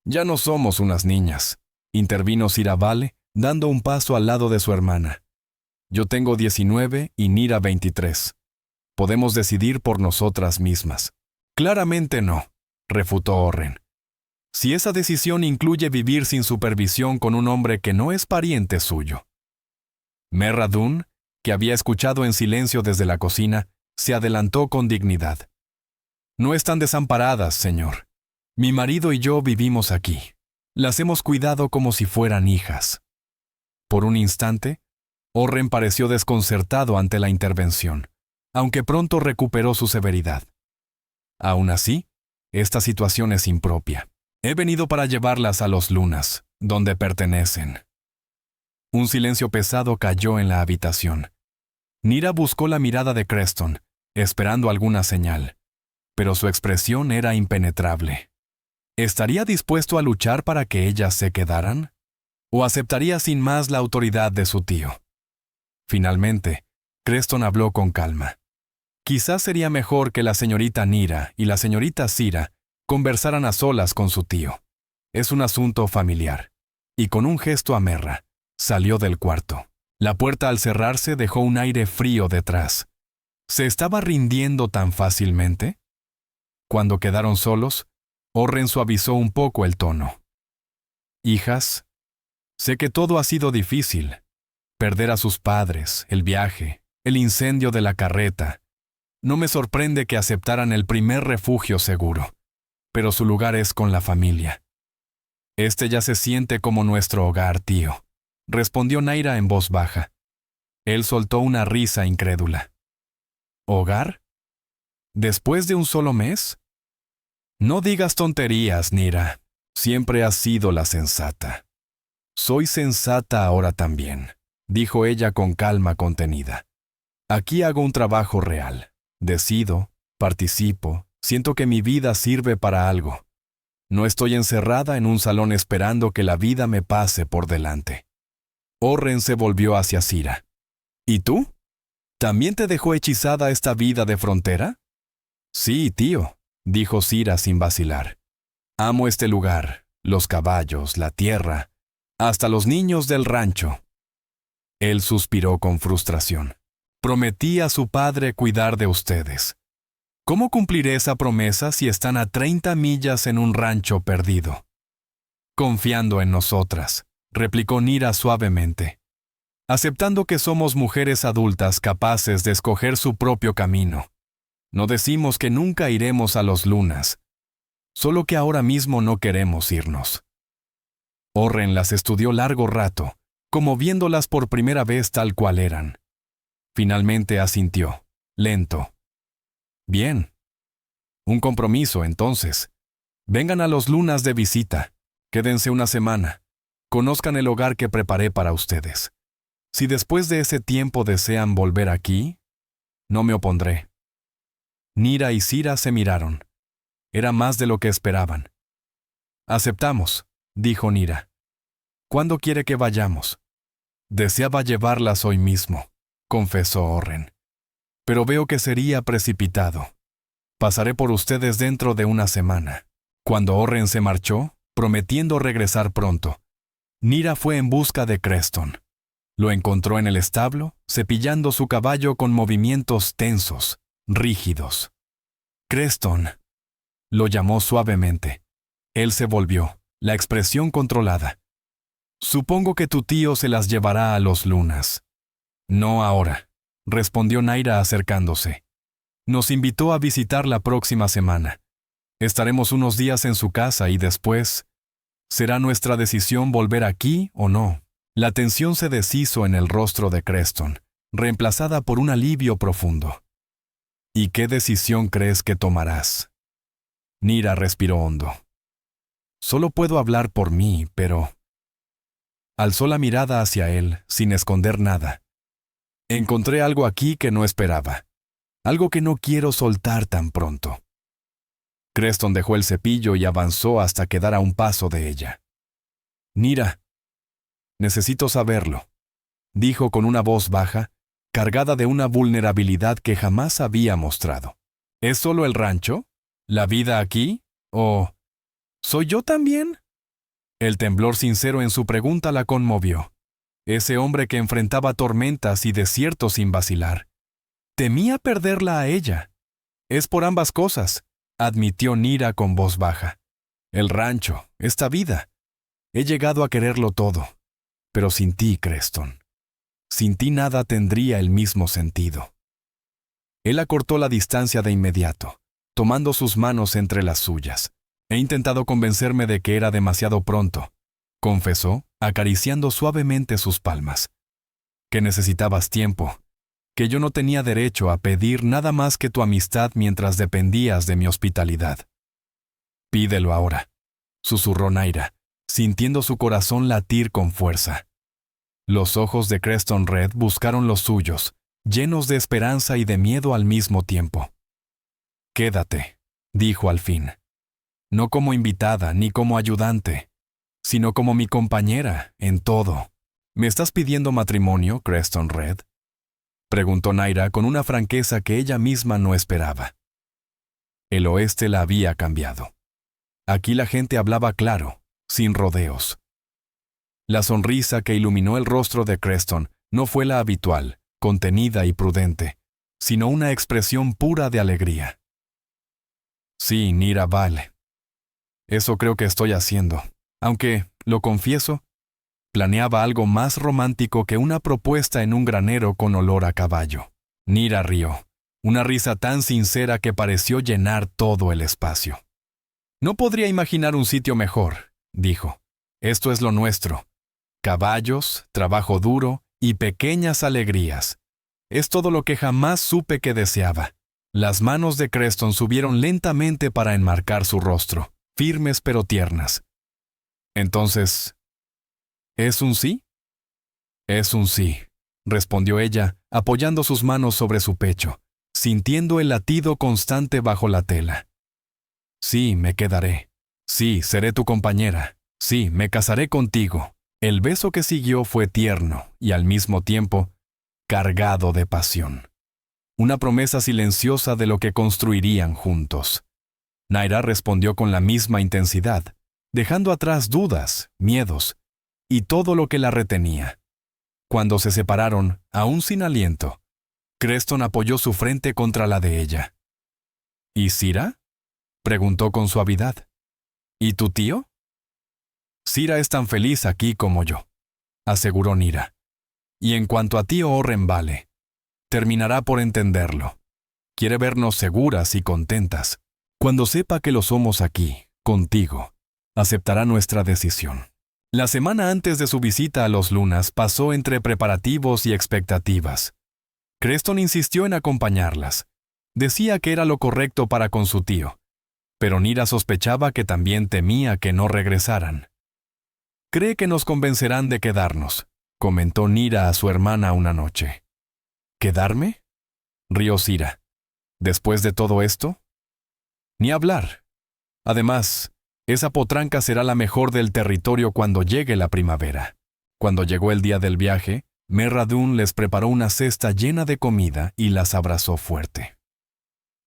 Ya no somos unas niñas», intervino Sira Vale, dando un paso al lado de su hermana. «Yo tengo 19 y Nira 23. Podemos decidir por nosotras mismas». «Claramente no», refutó Orren. «Si esa decisión incluye vivir sin supervisión con un hombre que no es pariente suyo». Merra Dún, que había escuchado en silencio desde la cocina, se adelantó con dignidad. «No están desamparadas, señor. Mi marido y yo vivimos aquí. Las hemos cuidado como si fueran hijas». Por un instante, Orren pareció desconcertado ante la intervención, aunque pronto recuperó su severidad. «Aún así, esta situación es impropia. He venido para llevarlas a los Lunas, donde pertenecen». Un silencio pesado cayó en la habitación. Nira buscó la mirada de Creston, esperando alguna señal, pero su expresión era impenetrable. ¿Estaría dispuesto a luchar para que ellas se quedaran? ¿O aceptaría sin más la autoridad de su tío? Finalmente, Creston habló con calma. Quizás sería mejor que la señorita Nira y la señorita Sira conversaran a solas con su tío. Es un asunto familiar. Y con un gesto a Merra, salió del cuarto. La puerta al cerrarse dejó un aire frío detrás. ¿Se estaba rindiendo tan fácilmente? Cuando quedaron solos, Orren suavizó un poco el tono. «Hijas, sé que todo ha sido difícil. Perder a sus padres, el viaje, el incendio de la carreta. No me sorprende que aceptaran el primer refugio seguro, pero su lugar es con la familia. Este ya se siente como nuestro hogar, tío», respondió Naira en voz baja. Él soltó una risa incrédula. ¿Hogar? ¿Después de un solo mes? No digas tonterías, Nira. Siempre has sido la sensata. Soy sensata ahora también, dijo ella con calma contenida. Aquí hago un trabajo real. Decido, participo, siento que mi vida sirve para algo. No estoy encerrada en un salón esperando que la vida me pase por delante. Orren se volvió hacia Sira. ¿Y tú? ¿También te dejó hechizada esta vida de frontera? Sí, tío, dijo Sira sin vacilar. Amo este lugar, los caballos, la tierra, hasta los niños del rancho. Él suspiró con frustración. Prometí a su padre cuidar de ustedes. ¿Cómo cumpliré esa promesa si están a 30 millas en un rancho perdido? Confiando en nosotras, replicó Nira suavemente, aceptando que somos mujeres adultas capaces de escoger su propio camino. No decimos que nunca iremos a los lunas, solo que ahora mismo no queremos irnos. Orren las estudió largo rato, como viéndolas por primera vez tal cual eran. Finalmente asintió, lento. Bien. Un compromiso, entonces. Vengan a los lunas de visita. Quédense una semana. Conozcan el hogar que preparé para ustedes. Si después de ese tiempo desean volver aquí, no me opondré. Nira y Sira se miraron. Era más de lo que esperaban. Aceptamos, dijo Nira. ¿Cuándo quiere que vayamos? Deseaba llevarlas hoy mismo, confesó Orren. Pero veo que sería precipitado. Pasaré por ustedes dentro de una semana. Cuando Orren se marchó, prometiendo regresar pronto, Nira fue en busca de Creston. Lo encontró en el establo, cepillando su caballo con movimientos tensos, rígidos. Creston, lo llamó suavemente. Él se volvió, la expresión controlada. Supongo que tu tío se las llevará a los lunas. No ahora, respondió Naira acercándose. Nos invitó a visitar la próxima semana. Estaremos unos días en su casa y después será nuestra decisión volver aquí o no. La tensión se deshizo en el rostro de Creston, reemplazada por un alivio profundo. ¿Y qué decisión crees que tomarás? Nira respiró hondo. Solo puedo hablar por mí, pero... Alzó la mirada hacia él, sin esconder nada. Encontré algo aquí que no esperaba. Algo que no quiero soltar tan pronto. Creston dejó el cepillo y avanzó hasta quedar a un paso de ella. Nira, necesito saberlo, dijo con una voz baja, cargada de una vulnerabilidad que jamás había mostrado. ¿Es solo el rancho? ¿La vida aquí? ¿O soy yo también? El temblor sincero en su pregunta la conmovió. Ese hombre que enfrentaba tormentas y desiertos sin vacilar. Temía perderla a ella. Es por ambas cosas, admitió Nira con voz baja. El rancho, esta vida. He llegado a quererlo todo. Pero sin ti, Creston. Sin ti nada tendría el mismo sentido. Él acortó la distancia de inmediato, tomando sus manos entre las suyas. He intentado convencerme de que era demasiado pronto, confesó, acariciando suavemente sus palmas. Que necesitabas tiempo, que yo no tenía derecho a pedir nada más que tu amistad mientras dependías de mi hospitalidad. Pídelo ahora, susurró Naira, sintiendo su corazón latir con fuerza. Los ojos de Creston Red buscaron los suyos, llenos de esperanza y de miedo al mismo tiempo. Quédate, dijo al fin. No como invitada ni como ayudante, sino como mi compañera en todo. ¿Me estás pidiendo matrimonio, Creston Red? Preguntó Naira con una franqueza que ella misma no esperaba. El oeste la había cambiado. Aquí la gente hablaba claro, sin rodeos. La sonrisa que iluminó el rostro de Creston no fue la habitual, contenida y prudente, sino una expresión pura de alegría. Sí, Nira, vale. Eso creo que estoy haciendo, aunque, lo confieso, planeaba algo más romántico que una propuesta en un granero con olor a caballo. Nira rió, una risa tan sincera que pareció llenar todo el espacio. No podría imaginar un sitio mejor, dijo. Esto es lo nuestro. Caballos, trabajo duro y pequeñas alegrías. Es todo lo que jamás supe que deseaba. Las manos de Creston subieron lentamente para enmarcar su rostro, firmes pero tiernas. Entonces, ¿es un sí? Es un sí, respondió ella, apoyando sus manos sobre su pecho, sintiendo el latido constante bajo la tela. Sí, me quedaré. Sí, seré tu compañera. Sí, me casaré contigo. El beso que siguió fue tierno y al mismo tiempo cargado de pasión. Una promesa silenciosa de lo que construirían juntos. Naira respondió con la misma intensidad, dejando atrás dudas, miedos y todo lo que la retenía. Cuando se separaron, aún sin aliento, Creston apoyó su frente contra la de ella. ¿Y Cira? Preguntó con suavidad. ¿Y tu tío? Cira es tan feliz aquí como yo, aseguró Nira. Y en cuanto a tío Orren Vale, terminará por entenderlo. Quiere vernos seguras y contentas. Cuando sepa que lo somos aquí, contigo, aceptará nuestra decisión. La semana antes de su visita a los Lunas pasó entre preparativos y expectativas. Creston insistió en acompañarlas. Decía que era lo correcto para con su tío, pero Nira sospechaba que también temía que no regresaran. «Cree que nos convencerán de quedarnos», comentó Nira a su hermana una noche. «¿Quedarme?», rió Cira. «¿Después de todo esto?». «Ni hablar. Además, esa potranca será la mejor del territorio cuando llegue la primavera». Cuando llegó el día del viaje, Merra Dun les preparó una cesta llena de comida y las abrazó fuerte.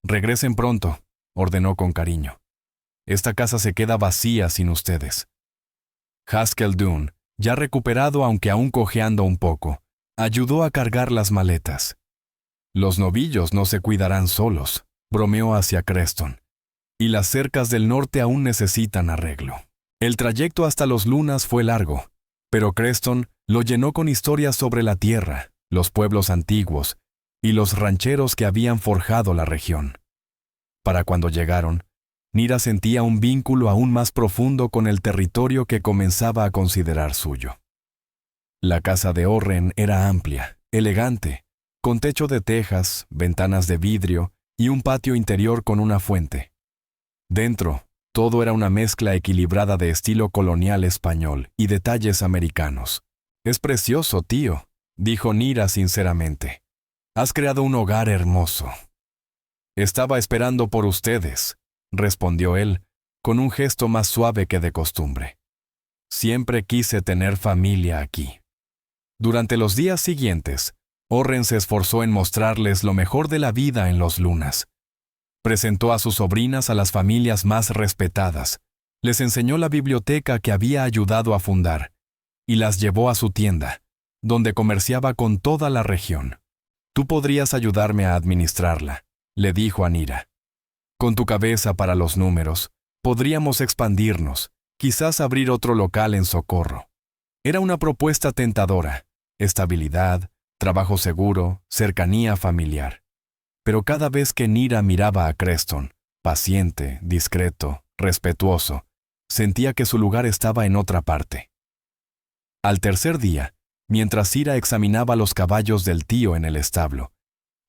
«Regresen pronto», ordenó con cariño. «Esta casa se queda vacía sin ustedes». Haskell Dun, ya recuperado aunque aún cojeando un poco, ayudó a cargar las maletas. «Los novillos no se cuidarán solos», bromeó hacia Creston. «Y las cercas del norte aún necesitan arreglo». El trayecto hasta los Lunas fue largo, pero Creston lo llenó con historias sobre la tierra, los pueblos antiguos y los rancheros que habían forjado la región. Para cuando llegaron, Nira sentía un vínculo aún más profundo con el territorio que comenzaba a considerar suyo. La casa de Orren era amplia, elegante, con techo de tejas, ventanas de vidrio y un patio interior con una fuente. Dentro, todo era una mezcla equilibrada de estilo colonial español y detalles americanos. «Es precioso, tío», dijo Nira sinceramente. «Has creado un hogar hermoso». «Estaba esperando por ustedes», respondió él, con un gesto más suave que de costumbre. «Siempre quise tener familia aquí». Durante los días siguientes, Orren se esforzó en mostrarles lo mejor de la vida en los Lunas. Presentó a sus sobrinas a las familias más respetadas, les enseñó la biblioteca que había ayudado a fundar, y las llevó a su tienda, donde comerciaba con toda la región. «Tú podrías ayudarme a administrarla», le dijo a Nira. «Con tu cabeza para los números, podríamos expandirnos, quizás abrir otro local en Socorro». Era una propuesta tentadora: estabilidad, trabajo seguro, cercanía familiar. Pero cada vez que Nira miraba a Creston, paciente, discreto, respetuoso, sentía que su lugar estaba en otra parte. Al tercer día, mientras Cira examinaba los caballos del tío en el establo,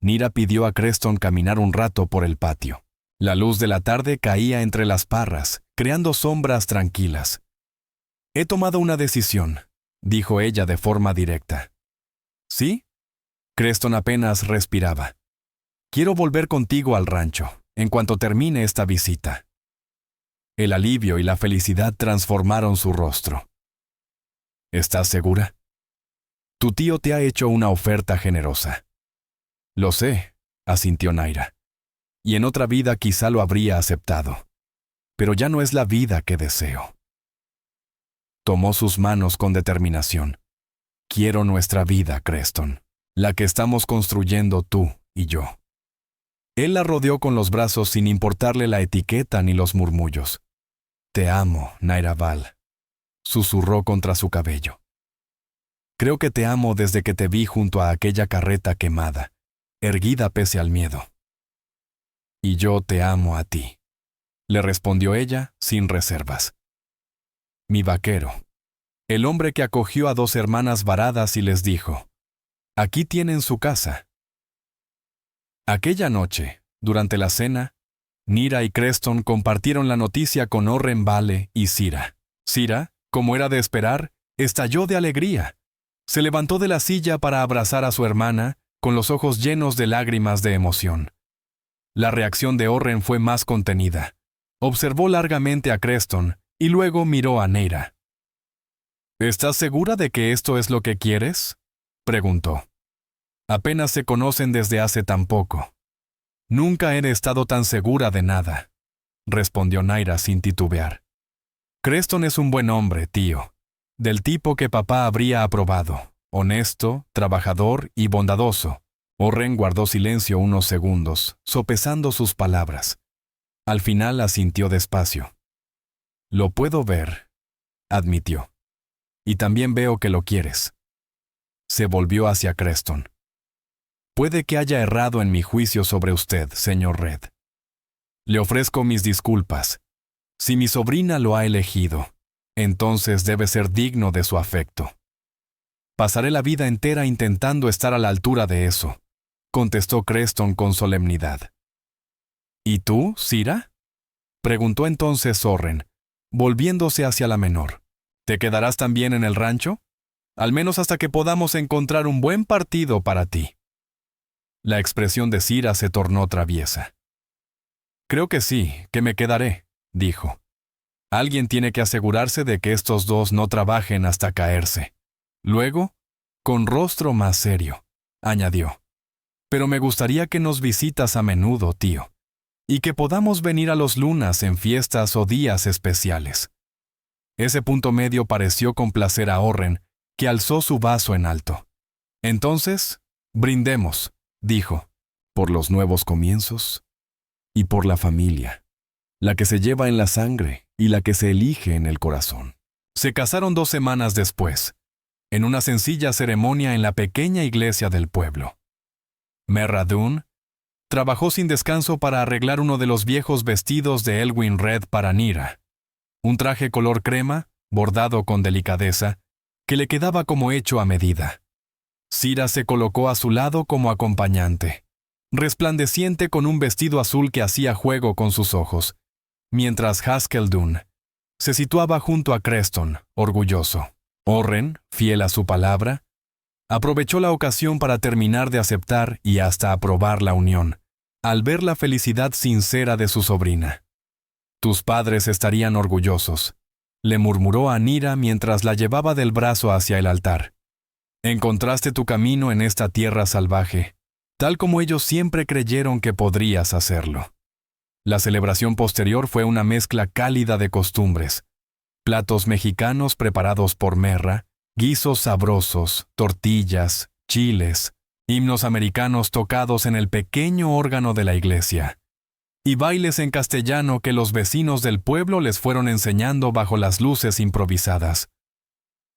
Nira pidió a Creston caminar un rato por el patio. La luz de la tarde caía entre las parras, creando sombras tranquilas. «He tomado una decisión», dijo ella de forma directa. «¿Sí?». Creston apenas respiraba. «Quiero volver contigo al rancho, en cuanto termine esta visita». El alivio y la felicidad transformaron su rostro. «¿Estás segura?». «Tu tío te ha hecho una oferta generosa». «Lo sé», asintió Naira. «Y en otra vida quizá lo habría aceptado. Pero ya no es la vida que deseo». Tomó sus manos con determinación. «Quiero nuestra vida, Creston, la que estamos construyendo tú y yo». Él la rodeó con los brazos sin importarle la etiqueta ni los murmullos. «Te amo, Naira Val», susurró contra su cabello. «Creo que te amo desde que te vi junto a aquella carreta quemada, erguida pese al miedo». «Y yo te amo a ti», le respondió ella sin reservas. «Mi vaquero, el hombre que acogió a dos hermanas varadas y les dijo: aquí tienen su casa, Aquella noche, durante la cena, Nira y Creston compartieron la noticia con Orren Vale y Sira. Sira, como era de esperar, estalló de alegría. Se levantó de la silla para abrazar a su hermana, con los ojos llenos de lágrimas de emoción. La reacción de Orren fue más contenida. Observó largamente a Creston y luego miró a Neira. ¿Estás segura de que esto es lo que quieres?, preguntó. Apenas se conocen desde hace tan poco. Nunca he estado tan segura de nada, respondió Neira sin titubear. Creston es un buen hombre, tío, del tipo que papá habría aprobado, honesto, trabajador y bondadoso. Orren guardó silencio unos segundos, sopesando sus palabras. Al final asintió despacio. Lo puedo ver, admitió. Y también veo que lo quieres. Se volvió hacia Creston. Puede que haya errado en mi juicio sobre usted, señor Red. Le ofrezco mis disculpas. Si mi sobrina lo ha elegido, entonces debe ser digno de su afecto. Pasaré la vida entera intentando estar a la altura de eso, contestó Creston con solemnidad. ¿Y tú, Sira?, preguntó entonces Orren, volviéndose hacia la menor. ¿Te quedarás también en el rancho? Al menos hasta que podamos encontrar un buen partido para ti. La expresión de Sira se tornó traviesa. Creo que sí, que me quedaré, dijo. Alguien tiene que asegurarse de que estos dos no trabajen hasta caerse. Luego, con rostro más serio, añadió. Pero me gustaría que nos visitas a menudo, tío, y que podamos venir a los lunas en fiestas o días especiales. Ese punto medio pareció complacer a Orren, que alzó su vaso en alto. Entonces, brindemos, dijo, por los nuevos comienzos y por la familia, la que se lleva en la sangre y la que se elige en el corazón. Se casaron 2 semanas después, en una sencilla ceremonia en la pequeña iglesia del pueblo. Merra Dune trabajó sin descanso para arreglar uno de los viejos vestidos de Elwyn Red para Nira, un traje color crema, bordado con delicadeza, que le quedaba como hecho a medida. Sira se colocó a su lado como acompañante, resplandeciente con un vestido azul que hacía juego con sus ojos, mientras Haskell Dune se situaba junto a Creston, orgulloso. Orren, fiel a su palabra, aprovechó la ocasión para terminar de aceptar y hasta aprobar la unión, al ver la felicidad sincera de su sobrina. Tus padres estarían orgullosos, le murmuró a Nira mientras la llevaba del brazo hacia el altar. Encontraste tu camino en esta tierra salvaje, tal como ellos siempre creyeron que podrías hacerlo. La celebración posterior fue una mezcla cálida de costumbres, platos mexicanos preparados por Merra, guisos sabrosos, tortillas, chiles, himnos americanos tocados en el pequeño órgano de la iglesia, y bailes en castellano que los vecinos del pueblo les fueron enseñando bajo las luces improvisadas.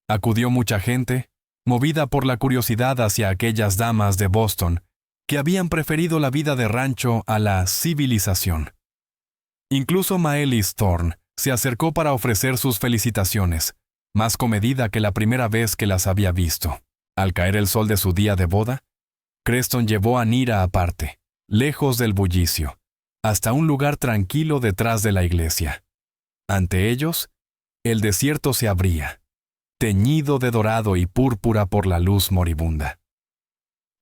Acudió mucha gente, movida por la curiosidad hacia aquellas damas de Boston que habían preferido la vida de rancho a la civilización. Incluso Maelis Thorne se acercó para ofrecer sus felicitaciones, más comedida que la primera vez que las había visto. Al caer el sol de su día de boda, Creston llevó a Nira aparte, lejos del bullicio, hasta un lugar tranquilo detrás de la iglesia. Ante ellos, el desierto se abría, teñido de dorado y púrpura por la luz moribunda.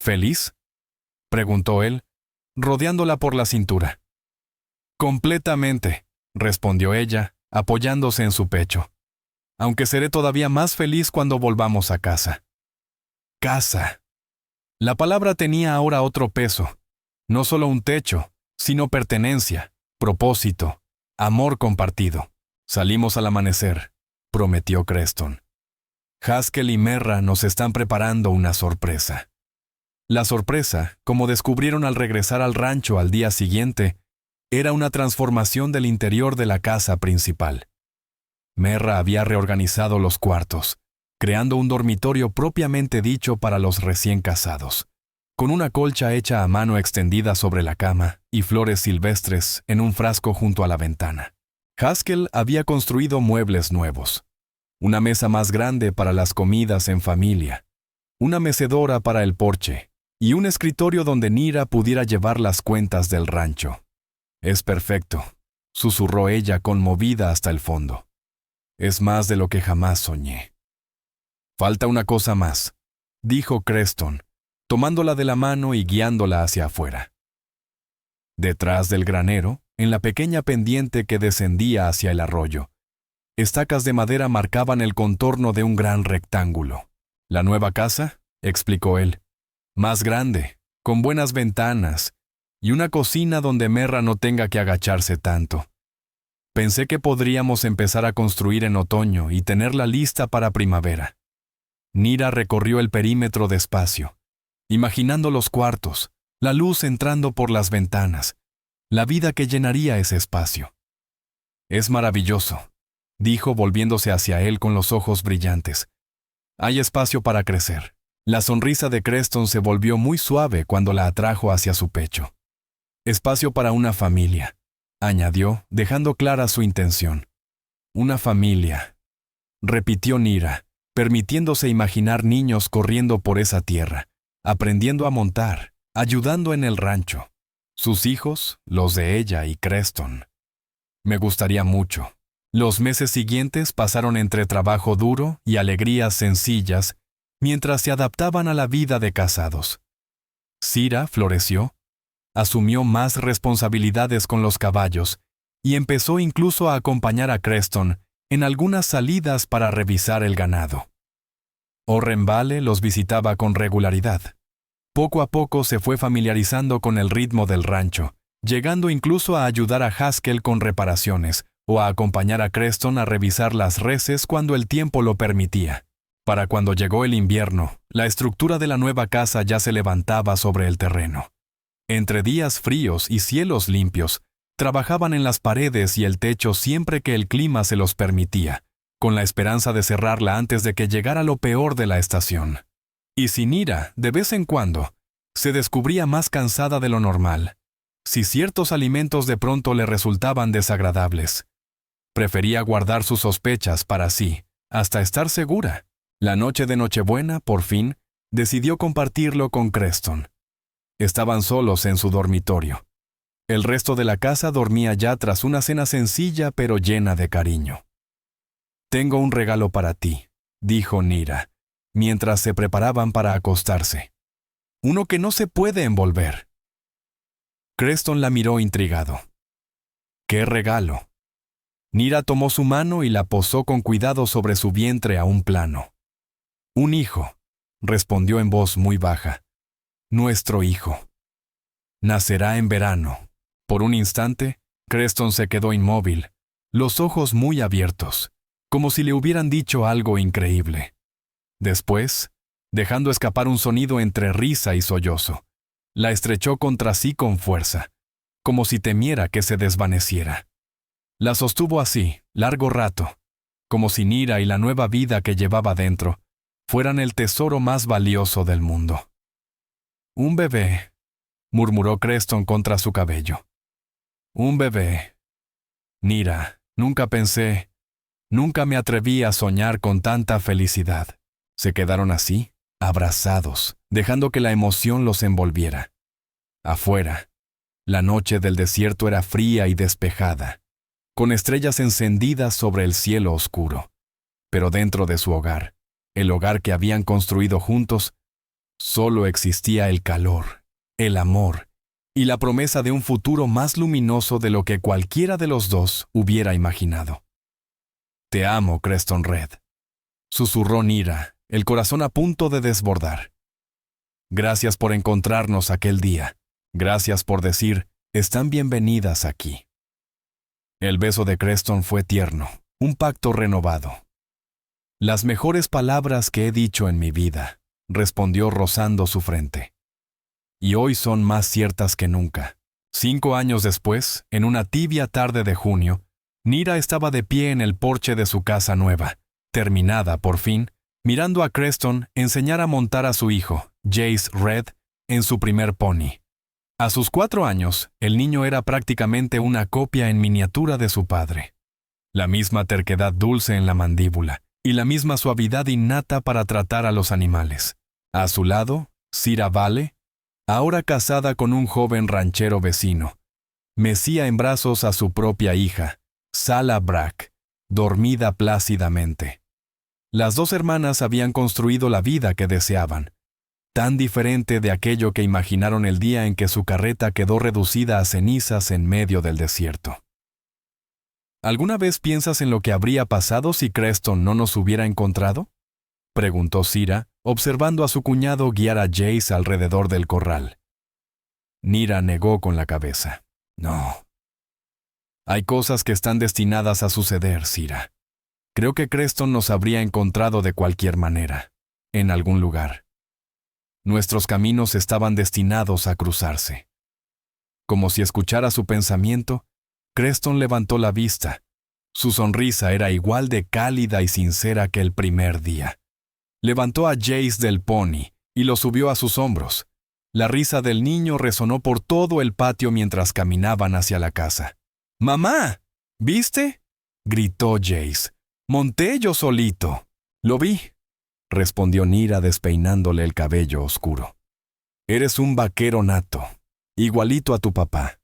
¿Feliz?, preguntó él, rodeándola por la cintura. Completamente, respondió ella, apoyándose en su pecho. Aunque seré todavía más feliz cuando volvamos a casa. Casa. La palabra tenía ahora otro peso, no solo un techo, sino pertenencia, propósito, amor compartido. Salimos al amanecer, prometió Creston. Haskell y Merra nos están preparando una sorpresa. La sorpresa, como descubrieron al regresar al rancho al día siguiente, era una transformación del interior de la casa principal. Merra había reorganizado los cuartos, creando un dormitorio propiamente dicho para los recién casados, con una colcha hecha a mano extendida sobre la cama y flores silvestres en un frasco junto a la ventana. Haskell había construido muebles nuevos, una mesa más grande para las comidas en familia, una mecedora para el porche, y un escritorio donde Nira pudiera llevar las cuentas del rancho. «Es perfecto», susurró ella conmovida hasta el fondo. «Es más de lo que jamás soñé». «Falta una cosa más», dijo Creston, tomándola de la mano y guiándola hacia afuera. Detrás del granero, en la pequeña pendiente que descendía hacia el arroyo, estacas de madera marcaban el contorno de un gran rectángulo. «La nueva casa», explicó él, «más grande, con buenas ventanas, y una cocina donde Merra no tenga que agacharse tanto. Pensé que podríamos empezar a construir en otoño y tenerla lista para primavera». Nira recorrió el perímetro despacio, imaginando los cuartos, la luz entrando por las ventanas, la vida que llenaría ese espacio. «Es maravilloso», dijo volviéndose hacia él con los ojos brillantes. «Hay espacio para crecer». La sonrisa de Creston se volvió muy suave cuando la atrajo hacia su pecho. «Espacio para una familia», añadió, dejando clara su intención. «Una familia», repitió Nira, permitiéndose imaginar niños corriendo por esa tierra, aprendiendo a montar, ayudando en el rancho. Sus hijos, los de ella y Creston. «Me gustaría mucho». Los meses siguientes pasaron entre trabajo duro y alegrías sencillas mientras se adaptaban a la vida de casados. Cira floreció, asumió más responsabilidades con los caballos y empezó incluso a acompañar a Creston en algunas salidas para revisar el ganado. Orren Vale los visitaba con regularidad. Poco a poco se fue familiarizando con el ritmo del rancho, llegando incluso a ayudar a Haskell con reparaciones o a acompañar a Creston a revisar las reses cuando el tiempo lo permitía. Para cuando llegó el invierno, la estructura de la nueva casa ya se levantaba sobre el terreno. Entre días fríos y cielos limpios, trabajaban en las paredes y el techo siempre que el clima se los permitía, con la esperanza de cerrarla antes de que llegara lo peor de la estación. Y si Nira, de vez en cuando, se descubría más cansada de lo normal, si ciertos alimentos de pronto le resultaban desagradables, prefería guardar sus sospechas para sí, hasta estar segura. La noche de Nochebuena, por fin, decidió compartirlo con Creston. Estaban solos en su dormitorio. El resto de la casa dormía ya tras una cena sencilla pero llena de cariño. «Tengo un regalo para ti», dijo Nira, mientras se preparaban para acostarse. «Uno que no se puede envolver». Creston la miró intrigado. «¿Qué regalo?». Nira tomó su mano y la posó con cuidado sobre su vientre a un plano. «Un hijo», respondió en voz muy baja. «Nuestro hijo. Nacerá en verano». Por un instante, Creston se quedó inmóvil, los ojos muy abiertos, como si le hubieran dicho algo increíble. Después, dejando escapar un sonido entre risa y sollozo, la estrechó contra sí con fuerza, como si temiera que se desvaneciera. La sostuvo así, largo rato, como si Nira y la nueva vida que llevaba dentro fueran el tesoro más valioso del mundo. «Un bebé», murmuró Creston contra su cabello. «Un bebé. Nira, nunca me atreví a soñar con tanta felicidad». Se quedaron así, abrazados, dejando que la emoción los envolviera. Afuera, la noche del desierto era fría y despejada, con estrellas encendidas sobre el cielo oscuro. Pero dentro de su hogar, el hogar que habían construido juntos, solo existía el calor, el amor y la promesa de un futuro más luminoso de lo que cualquiera de los dos hubiera imaginado. «Te amo, Creston Red», susurró Nira, el corazón a punto de desbordar. «Gracias por encontrarnos aquel día. Gracias por decir, están bienvenidas aquí». El beso de Creston fue tierno, un pacto renovado. «Las mejores palabras que he dicho en mi vida», respondió rozando su frente. «Y hoy son más ciertas que nunca». 5 años después, en una tibia tarde de junio, Nira estaba de pie en el porche de su casa nueva, terminada por fin, mirando a Creston enseñar a montar a su hijo, Jace Red, en su primer pony. A sus 4 años, el niño era prácticamente una copia en miniatura de su padre. La misma terquedad dulce en la mandíbula y la misma suavidad innata para tratar a los animales. A su lado, Cira Vale, ahora casada con un joven ranchero vecino. Mecía en brazos a su propia hija, Sala Brack, dormida plácidamente. Las dos hermanas habían construido la vida que deseaban, tan diferente de aquello que imaginaron el día en que su carreta quedó reducida a cenizas en medio del desierto. ¿Alguna vez piensas en lo que habría pasado si Creston no nos hubiera encontrado?, preguntó Sira, observando a su cuñado guiar a Jace alrededor del corral. Nira negó con la cabeza. No. Hay cosas que están destinadas a suceder, Sira. Creo que Creston nos habría encontrado de cualquier manera, en algún lugar. Nuestros caminos estaban destinados a cruzarse. Como si escuchara su pensamiento, Creston levantó la vista. Su sonrisa era igual de cálida y sincera que el primer día. Levantó a Jace del pony y lo subió a sus hombros. La risa del niño resonó por todo el patio mientras caminaban hacia la casa. «¡Mamá! ¿Viste?», gritó Jace. «Monté yo solito». «Lo vi», respondió Nira despeinándole el cabello oscuro. «Eres un vaquero nato, igualito a tu papá».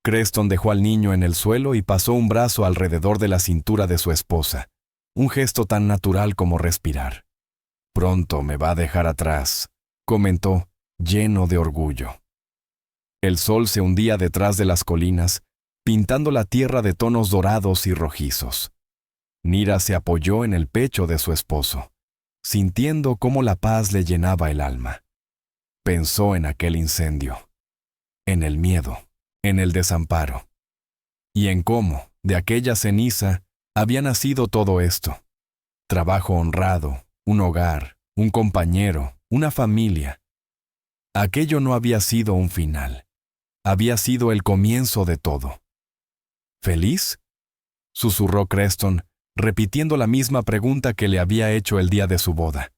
Creston dejó al niño en el suelo y pasó un brazo alrededor de la cintura de su esposa, un gesto tan natural como respirar. «Pronto me va a dejar atrás», comentó, lleno de orgullo. El sol se hundía detrás de las colinas, pintando la tierra de tonos dorados y rojizos. Nira se apoyó en el pecho de su esposo, sintiendo cómo la paz le llenaba el alma. Pensó en aquel incendio, en el miedo, en el desamparo, y en cómo, de aquella ceniza, había nacido todo esto. Trabajo honrado, un hogar, un compañero, una familia. Aquello no había sido un final. Había sido el comienzo de todo. ¿Feliz?, susurró Creston, repitiendo la misma pregunta que le había hecho el día de su boda.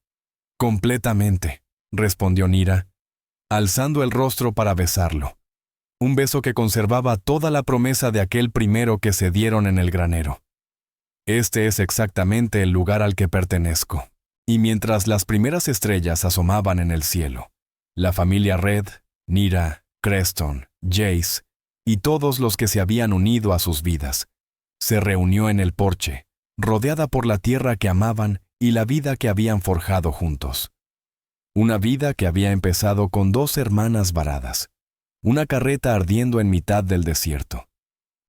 «Completamente», respondió Nira, alzando el rostro para besarlo. Un beso que conservaba toda la promesa de aquel primero que se dieron en el granero. «Este es exactamente el lugar al que pertenezco». Y mientras las primeras estrellas asomaban en el cielo, la familia Red, Nira, Creston, Jace y todos los que se habían unido a sus vidas, se reunió en el porche, rodeada por la tierra que amaban y la vida que habían forjado juntos. Una vida que había empezado con dos hermanas varadas, una carreta ardiendo en mitad del desierto,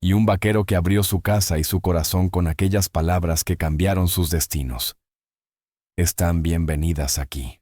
y un vaquero que abrió su casa y su corazón con aquellas palabras que cambiaron sus destinos. «Están bienvenidas aquí».